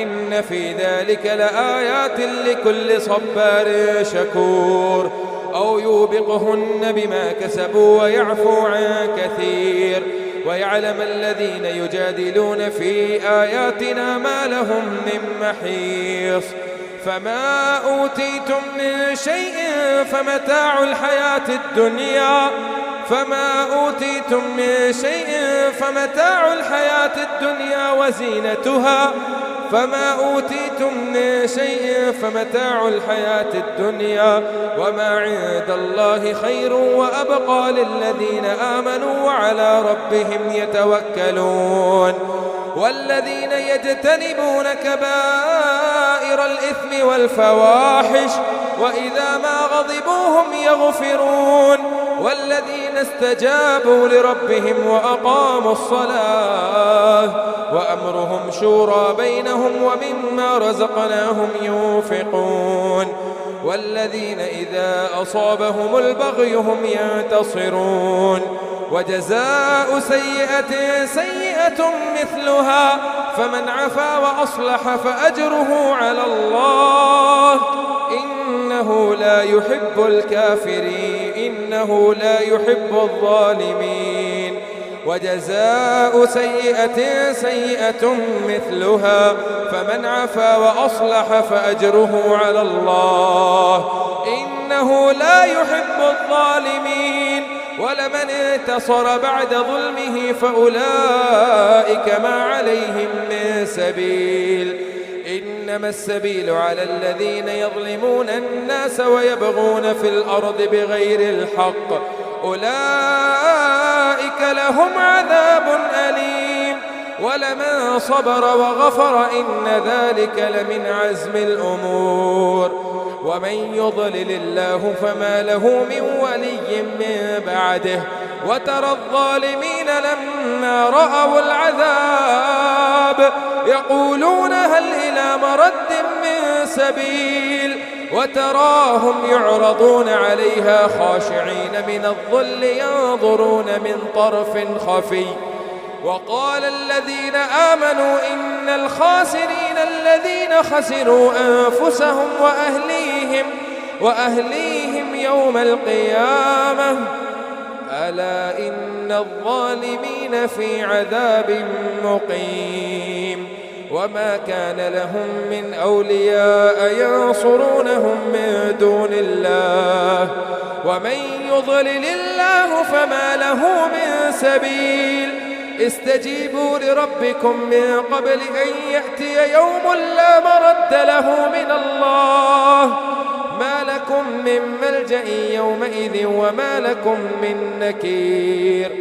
إن في ذلك لآيات لكل صبار شكور. أو يوبقهن بما كسبوا ويعفو عن كثير. ويعلم الذين يجادلون في آياتنا ما لهم من محيص. فما أوتيتم من شيء فمتاع الحياة الدنيا وزينتها وما عند الله خير وأبقى للذين آمنوا وعلى ربهم يتوكلون. والذين يجتنبون كبائر الإثم والفواحش وإذا ما غضبوا هم يغفرون. والذين استجابوا لربهم وأقاموا الصلاة وأمرهم شورى بينهم ومما رزقناهم ينفقون. والذين إذا أصابهم البغي هم ينتصرون. وجزاء سيئة سيئة مثلها فمن عفا وأصلح فأجره على الله إنه لا يحب الظالمين. وجزاء سيئة سيئة مثلها فمن عفا وأصلح فأجره على الله إنه لا يحب الظالمين. ولمن انتصر بعد ظلمه فأولئك ما عليهم من سبيل. إنما السبيل على الذين يظلمون الناس ويبغون في الأرض بغير الحق أولئك لهم عذاب أليم. ولمن صبر وغفر إن ذلك لمن عزم الأمور. ومن يضلل الله فما له من ولي من بعده. وترى الظالمين لما رأوا العذاب يقولون هل إلى مرد من سبيل. وتراهم يعرضون عليها خاشعين من الظل ينظرون من طرف خفي. وقال الذين آمنوا إن الخاسرين الذين خسروا أنفسهم وأهليهم يوم القيامة ألا إن الظالمين في عذاب مقيم. وما كان لهم من أولياء ينصرونهم من دون الله ومن يضلل الله فما له من سبيل. استجيبوا لربكم من قبل أن يأتي يوم لا مرد له من الله ما لكم من ملجأ يومئذ وما لكم من نكير.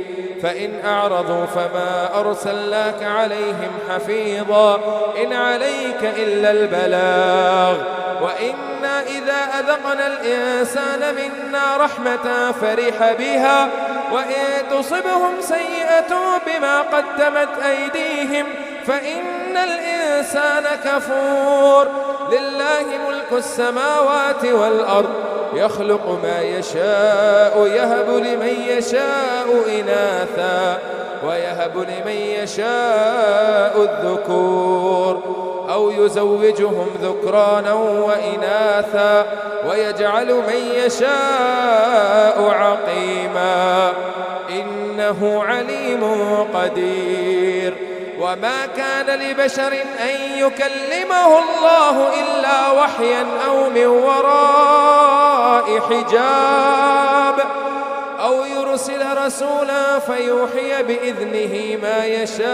فإن أعرضوا فما أرسلناك عليهم حفيظا إن عليك إلا البلاغ. وإنا إذا أذقنا الإنسان منا رحمة فرح بها وإن تصبهم سيئة بما قدمت أيديهم فإن الإنسان كفور. لله ملك السماوات والأرض يخلق ما يشاء يهب لمن يشاء إناثا ويهب لمن يشاء الذكور أو يزوجهم ذكرانا وإناثا ويجعل من يشاء عقيما إنه عليم قدير. وما كان لبشر أن يكلمه الله إلا وحيا أو من وراء حجاب أو يرسل رسولا فيوحي بإذنه ما يشاء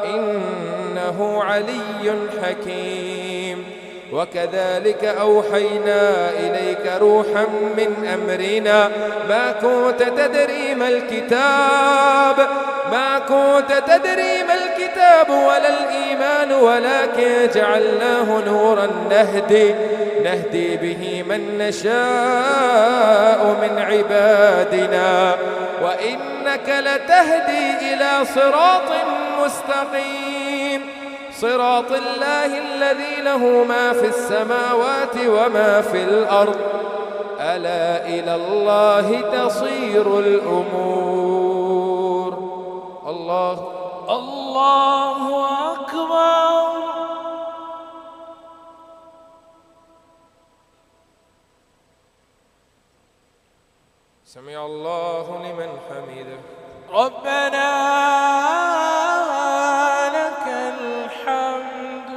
إنه علي حكيم. وكذلك أوحينا إليك روحا من أمرنا ما كنت تدري ما الكتاب ولا الإيمان ولكن جعلناه نورا نهدي به من نشاء من عبادنا وإنك لتهدي إلى صراط مستقيم صراط الله الذي له ما في السماوات وما في الأرض ألا إلى الله تصير الأمور. الله أكبر. سمع الله لمن حمده. ربنا لك الحمد.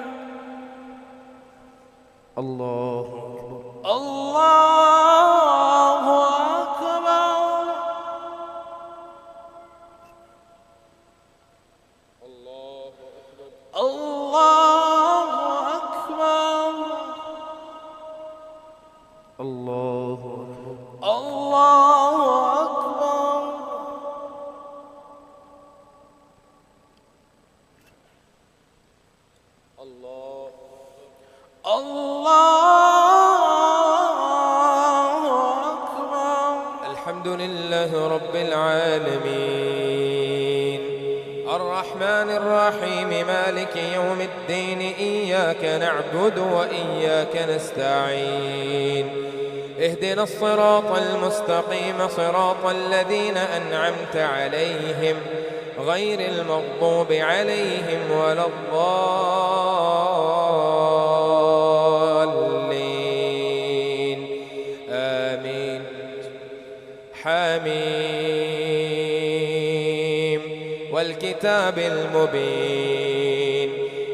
الله أكبر. الله أكبر. الله أكبر. الله أكبر. الله أكبر. الله أكبر. الحمد لله رب العالمين الرحمن الرحيم مالك يوم الدين إياك نعبد وإياك نستعين اهدنا الصراط المستقيم صراط الذين أنعمت عليهم غير المغضوب عليهم ولا الضالين آمين. حميم والكتاب المبين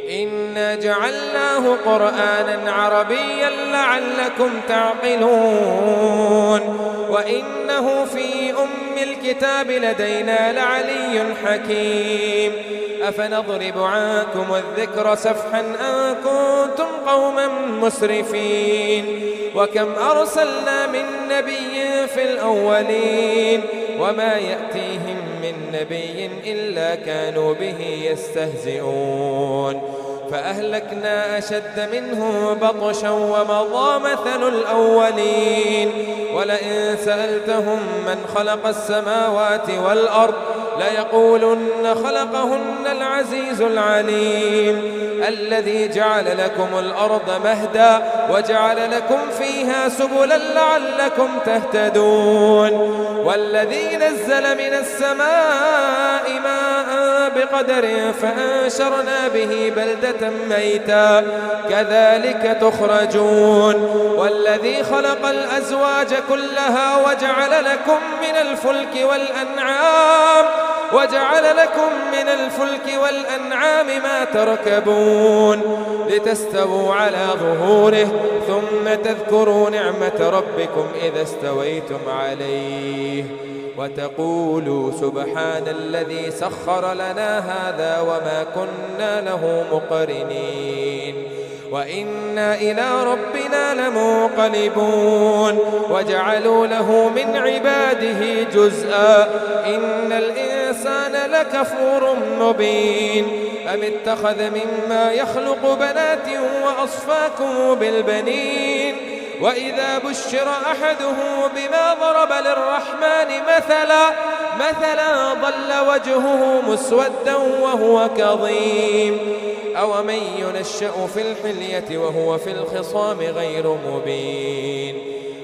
إنا جعلناه قرآنا عربيا لعلكم تعقلون وإنه في أم الكتاب لدينا لعلي حكيم. أفنضرب عنكم الذكر سفحا أن كنتم قوما مسرفين وكم أرسلنا من نبي في الأولين وما يأتيهم من نبي إلا كانوا به يستهزئون فأهلكنا أشد منه بطشا ومضى مثل الأولين ولئن سألتهم من خلق السماوات والأرض ليقولن خلقهن العزيز العليم الذي جعل لكم الأرض مهدا وجعل لكم فيها سبلا لعلكم تهتدون والذي نزل من السماء ماء بقدر فأنشرنا به بلدة ميتا كذلك تخرجون والذي خلق الأزواج كلها وجعل لكم من الفلك والأنعام ما تركبون لتستووا على ظهوره ثم تذكروا نعمة ربكم إذا استويتم عليه وتقولوا سبحان الذي سخر لنا هذا وما كنا له مقرنين وإنا إلى ربنا لمنقلبون وجعلوا له من عباده جزءا إن الإنسان لكفور مبين أم اتخذ مما يخلق بنات وأصفاكم بالبنين وإذا بشر أحده بما ضرب للرحمن مثلا ضل وجهه مسودا وهو كظيم أومن ينشأ في الحلية وهو في الخصام غير مبين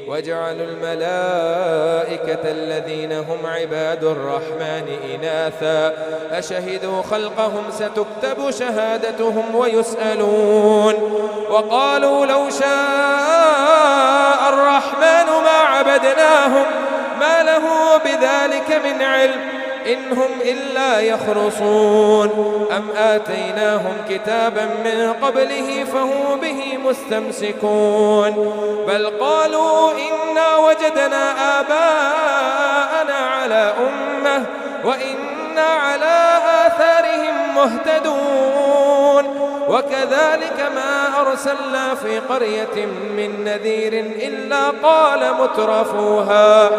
وجعلوا الملائكة الذين هم عباد الرحمن إناثا أشهدوا خلقهم ستكتب شهادتهم ويسألون وقالوا لو شاء الرحمن ما عبدناهم ما له بذلك من علم إن هم إلا يخرصون أم آتيناهم كتابا من قبله فهم به مستمسكون بل قالوا إنا وجدنا آباءنا على أمة وإنا على آثارهم مهتدون وكذلك ما أرسلنا في قرية من نذير إلا قال مترفوها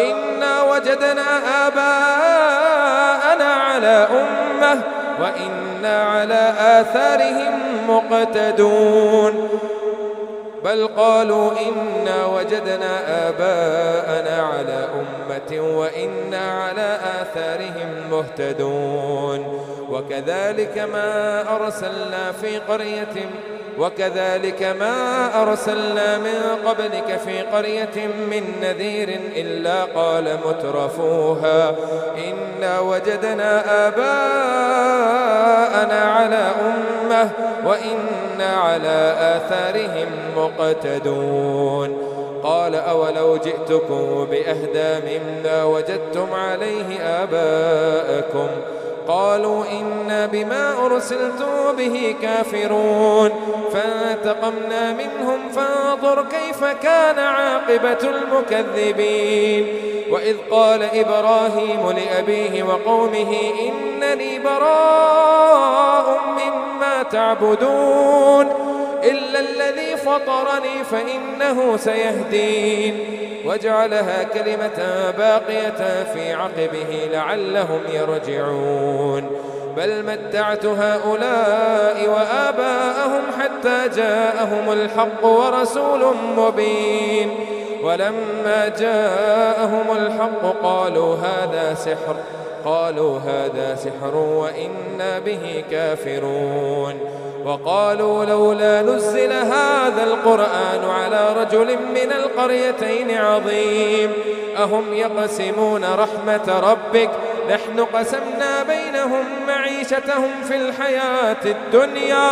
إنا وجدنا آباءنا على أمة وإنا على آثارهم مقتدون بل قالوا إنا وجدنا آباءنا على أمة وإنا على آثارهم مهتدون وكذلك ما أرسلنا من قبلك في قرية من نذير إلا قال مترفوها إنا وجدنا آباءنا على أمة وإنا على آثارهم مقتدون قال أولو جئتكم بأهدى مما وجدتم عليه آباءكم قالوا إنا بما أرسلتم به كافرون فانتقمنا منهم فانظر كيف كان عاقبة المكذبين وإذ قال إبراهيم لأبيه وقومه إنني براء مما تعبدون إلا الذي فطرني فإنه سيهدين وجعلها كلمة باقية في عقبه لعلهم يرجعون بل متعت هؤلاء وآباءهم حتى جاءهم الحق ورسول مبين ولما جاءهم الحق قالوا هذا سحر وإنا به كافرون وقالوا لولا نزل هذا القرآن على رجل من القريتين عظيم أهم يقسمون رحمة ربك نحن قسمنا بينهم معيشتهم في الحياة الدنيا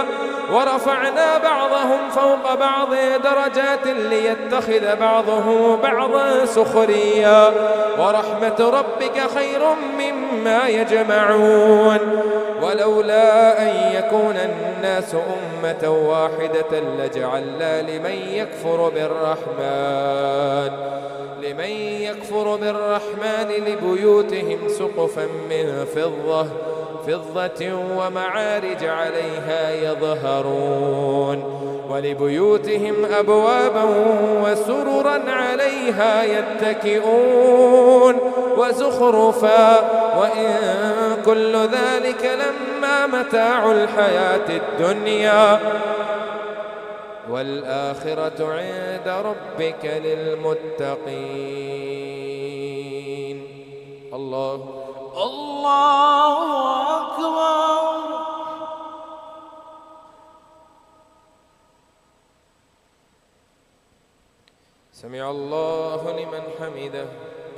ورفعنا بعضهم فوق بعض درجات ليتخذ بعضه بعضا سخريا ورحمة ربك خير مما يجمعون ولولا أن يكون الناس أمة واحدة لجعلنا لمن يكفر بالرحمن لبيوتهم سقفا من فضة ومعارج عليها يظهرون ولبيوتهم أبوابا وسررا عليها يتكئون وزخرفا وإن كل ذلك لما متاع الحياة الدنيا والآخرة عند ربك للمتقين الله أكبر سمع الله لمن حمده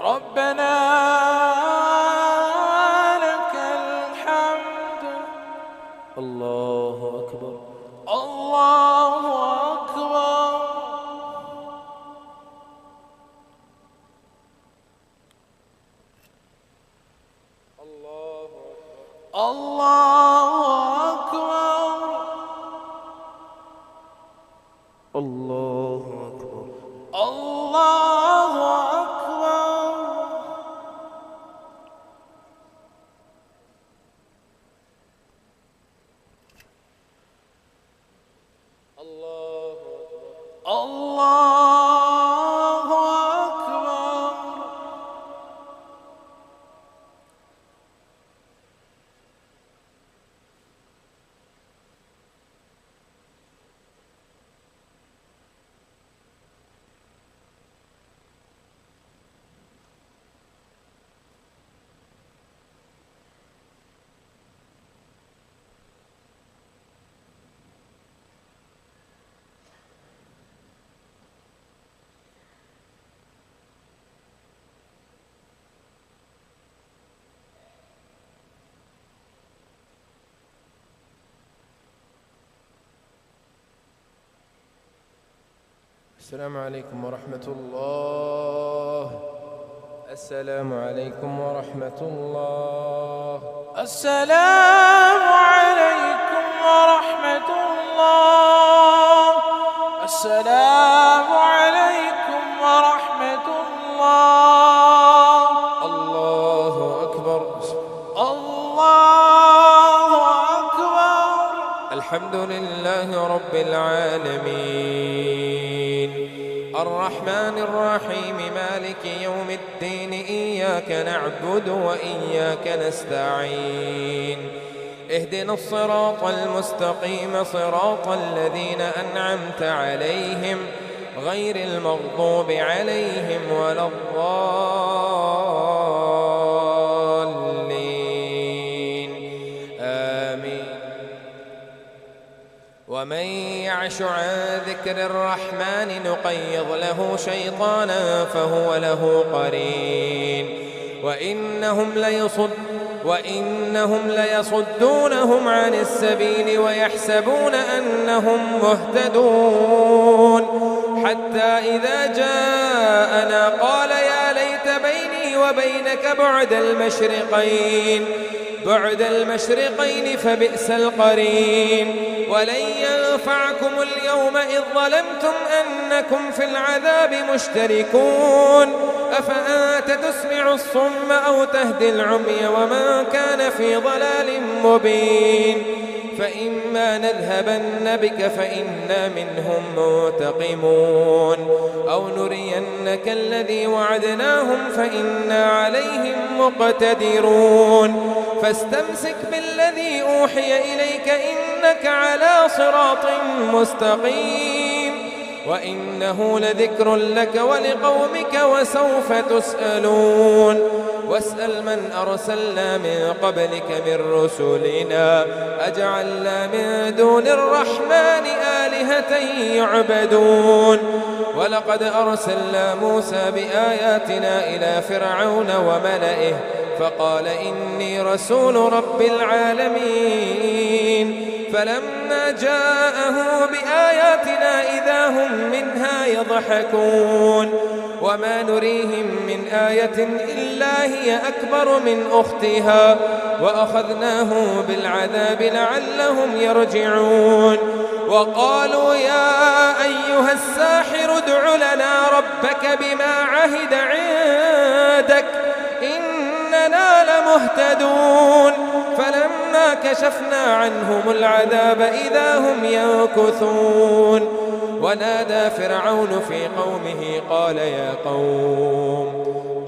ربنا لك الحمد الله أكبر الله أكبر الله أكبر الله أكبر الله أكبر الله أكبر السلام عليكم ورحمة الله. السلام عليكم ورحمة الله. السلام عليكم ورحمة الله. السلام عليكم ورحمة الله. الله أكبر. الله أكبر. الحمد لله رب العالمين، الرحمن الرحيم، مالك يوم الدين، إياك نعبد وإياك نستعين، اهدنا الصراط المستقيم، صراط الذين أنعمت عليهم غير المغضوب عليهم ولا الضالين، آمين. ومن يعش عن ذكر الرحمن نقيض له شيطانا فهو له قرين، وإنهم ليصدونهم عن السبيل ويحسبون أنهم مهتدون، حتى إذا جاءنا قال يا ليت بيني وبينك بعد المشرقين فبئس القرين، ولن ينفعكم اليوم إذ ظلمتم أنكم في العذاب مشتركون، أفأنت تسمع الصم أو تهدي العمي ومن كان في ضلال مبين، فإما نذهبن بك فإنا منهم منتقمون، أو نرينك الذي وعدناهم فإنا عليهم مقتدرون، فاستمسك بالذي أوحي إليك إنك على صراط مستقيم، وإنه لذكر لك ولقومك وسوف تسألون، واسأل من أرسلنا من قبلك من رسلنا أجعلنا من دون الرحمن آلهة يعبدون، ولقد أرسلنا موسى بآياتنا إلى فرعون وملئه فقال إني رسول رب العالمين، فلما جاءه بآياتنا إذا هم منها يضحكون، وما نريهم من آية إلا هي أكبر من أختها، وأخذناه بالعذاب لعلهم يرجعون، وقالوا يا أيها الساحر ادع لنا ربك بما عهد عندك إننا لمهتدون، فلما كشفنا عنهم العذاب إذا هم ينكثون، ونادى فرعون في قومه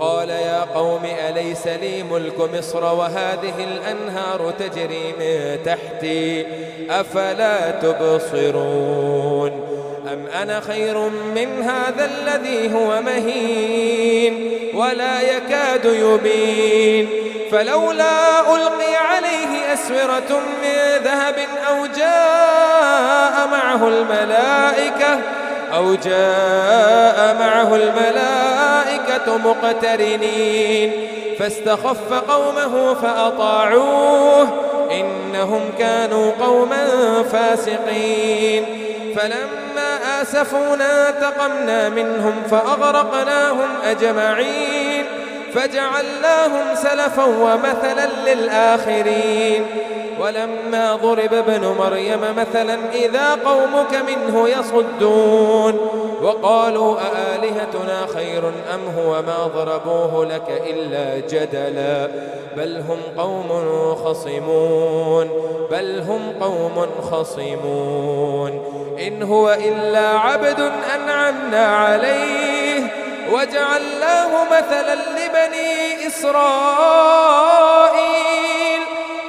قال يا قوم أليس لي ملك مصر وهذه الأنهار تجري من تحتي أفلا تبصرون، أم أنا خير من هذا الذي هو مهين ولا يكاد يبين، فلولا ألقي عليه أسورة من ذهب أو جاء معه الملائكة مقترنين، فاستخف قومه فأطاعوه إنهم كانوا قوما فاسقين، فلما آسفونا انتقمنا منهم فأغرقناهم أجمعين، فجعلناهم سلفا ومثلا للآخرين، ولما ضرب ابن مريم مثلا إذا قومك منه يصدون، وقالوا أآلهتنا خير أم هو ما ضربوه لك إلا جدلا بل هم قوم خصمون، إن هو إلا عبد أنعمنا عليه وجعلناه مثلا لبني إسرائيل،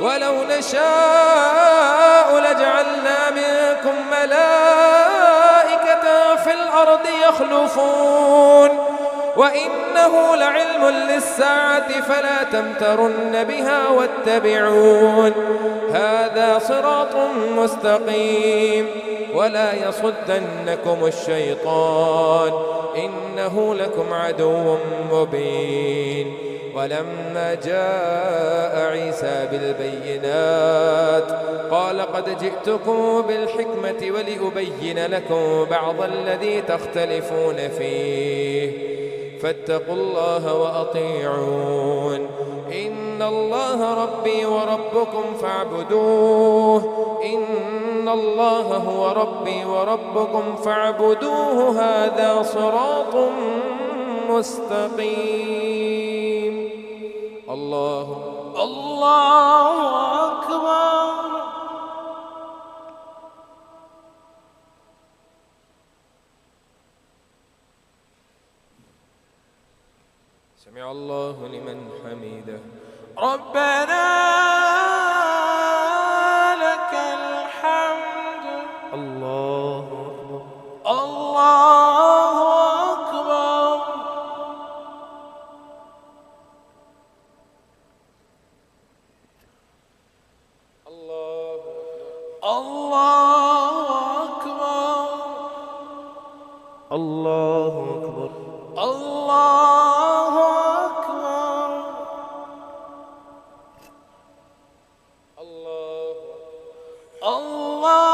ولو نشاء لجعلنا منكم ملائكة في الأرض يخلفون، وإنه لعلم للساعة فلا تمترن بها واتبعون، هذا صراط مستقيم، ولا يصدنكم الشيطان إنه لكم عدو مبين، ولما جاء عيسى بالبينات قال قد جئتكم بالحكمة ولأبين لكم بعض الذي تختلفون فيه فاتقوا الله وأطيعون إن الله ربي وربكم فاعبدوه إن الله هو ربي وربكم فاعبدوه هذا صراط مستقيم. الله أكبر. سمع الله لمن حمده. ربنا لك الحمد. الله أكبر. الله أكبر. الله أكبر. الله أكبر. الله أكبر. الله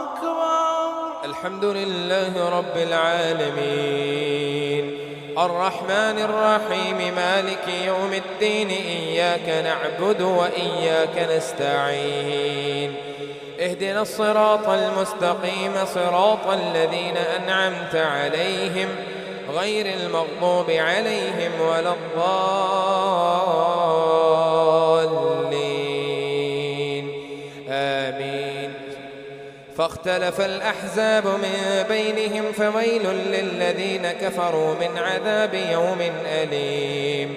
أكبر. الحمد لله رب العالمين الرحمن الرحيم مالك يوم الدين إياك نعبد وإياك نستعين اهدنا الصراط المستقيم صراط الذين أنعمت عليهم غير المغضوب عليهم ولا الضالين آمين. فاختلف الأحزاب من بينهم فويل للذين كفروا من عذاب يوم أليم.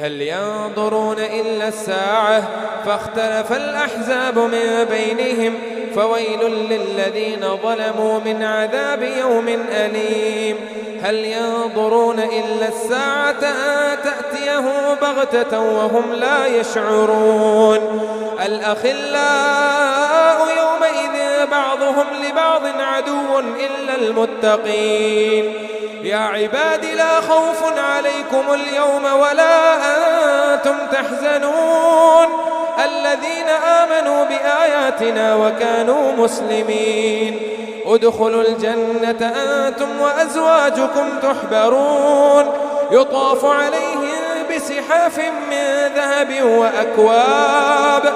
هل ينظرون إلا الساعة فاختلف الأحزاب من بينهم فويل للذين ظلموا من عذاب يوم أليم. هل ينظرون إلا الساعة أن تأتيهم بغتة وهم لا يشعرون. الأخلاء يومئذ بعضهم لبعض عدو إلا المتقين. يا عباد لا خوف عليكم اليوم ولا أنتم تحزنون الذين آمنوا بآياتنا وكانوا مسلمين. ادخلوا الجنة أنتم وأزواجكم تحبرون يطاف عليهم بسحاف من ذهب وأكواب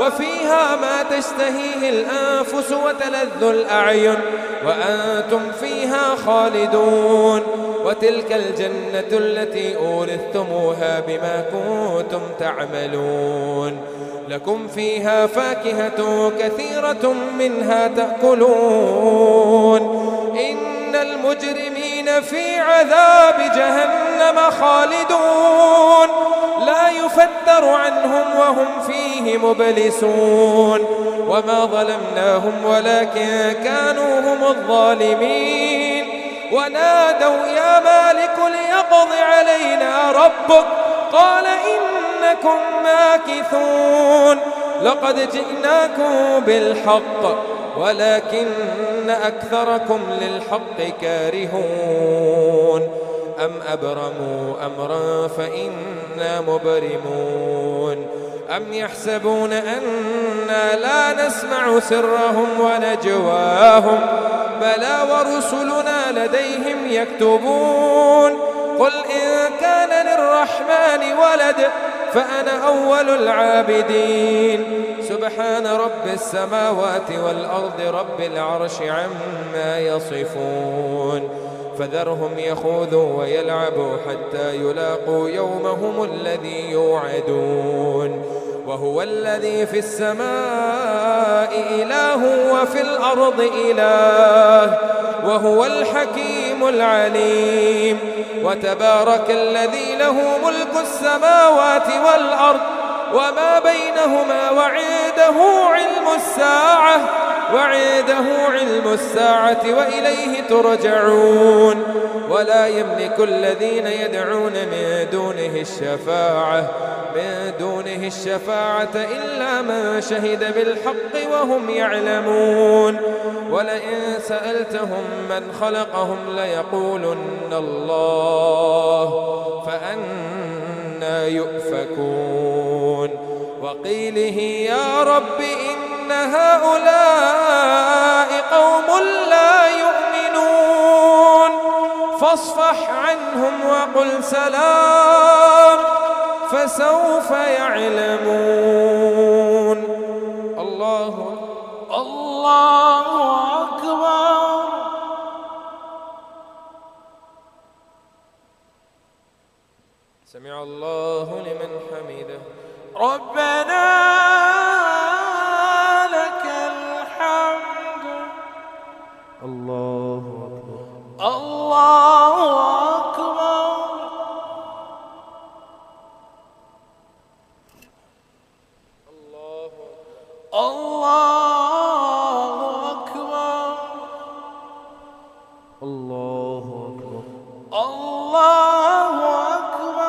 وفيها ما تشتهيه الأنفس وتلذ الأعين وأنتم فيها خالدون. وتلك الجنة التي أورثتموها بما كنتم تعملون. لكم فيها فاكهة كثيرة منها تأكلون. إن المجرمين في عذاب جهنم خالدون لا يفتر عنهم وهم فيه مبلسون. وما ظلمناهم ولكن كانوا هم الظالمين. ونادوا يا مالك ليقض علينا ربك قال إنكم ماكثون. لقد جئناكم بالحق ولكن أكثركم للحق كارهون. أم أبرموا أمرا فإنا مبرمون. أم يحسبون أنا لا نسمع سرهم ونجواهم بلى ورسلنا لديهم يكتبون. قل إن كان للرحمن ولد فأنا أول العابدين. سبحان رب السماوات والأرض رب العرش عما يصفون. فذرهم يخوضوا ويلعبوا حتى يلاقوا يومهم الذي يوعدون. وهو الذي في السماء إله وفي الأرض إله وهو الحكيم العليم. وتبارك الذي له ملك السماوات والأرض وما بينهما وعنده علم الساعة وإليه ترجعون. ولا يملك الذين يدعون من دونه الشفاعة إلا من شهد بالحق وهم يعلمون. ولئن سألتهم من خلقهم ليقولن الله فأنى يؤفكون وقيله يا رب إن هؤلاء قوم لا يؤمنون فاصفح عنهم وقل سلام فسوف يعلمون. الله أكبر. سمع الله لمن حمده. ربنا لك الحمد. الله أكبر. الله أكبر. الله أكبر. الله أكبر. الله أكبر.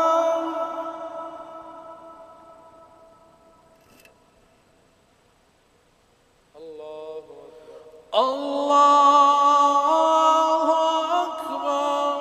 الله أكبر.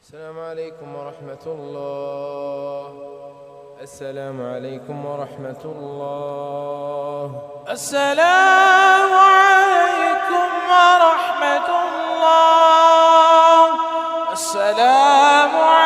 السلام عليكم ورحمة الله. السلام عليكم ورحمة الله. السلام عليكم ورحمة الله. السلام عليكم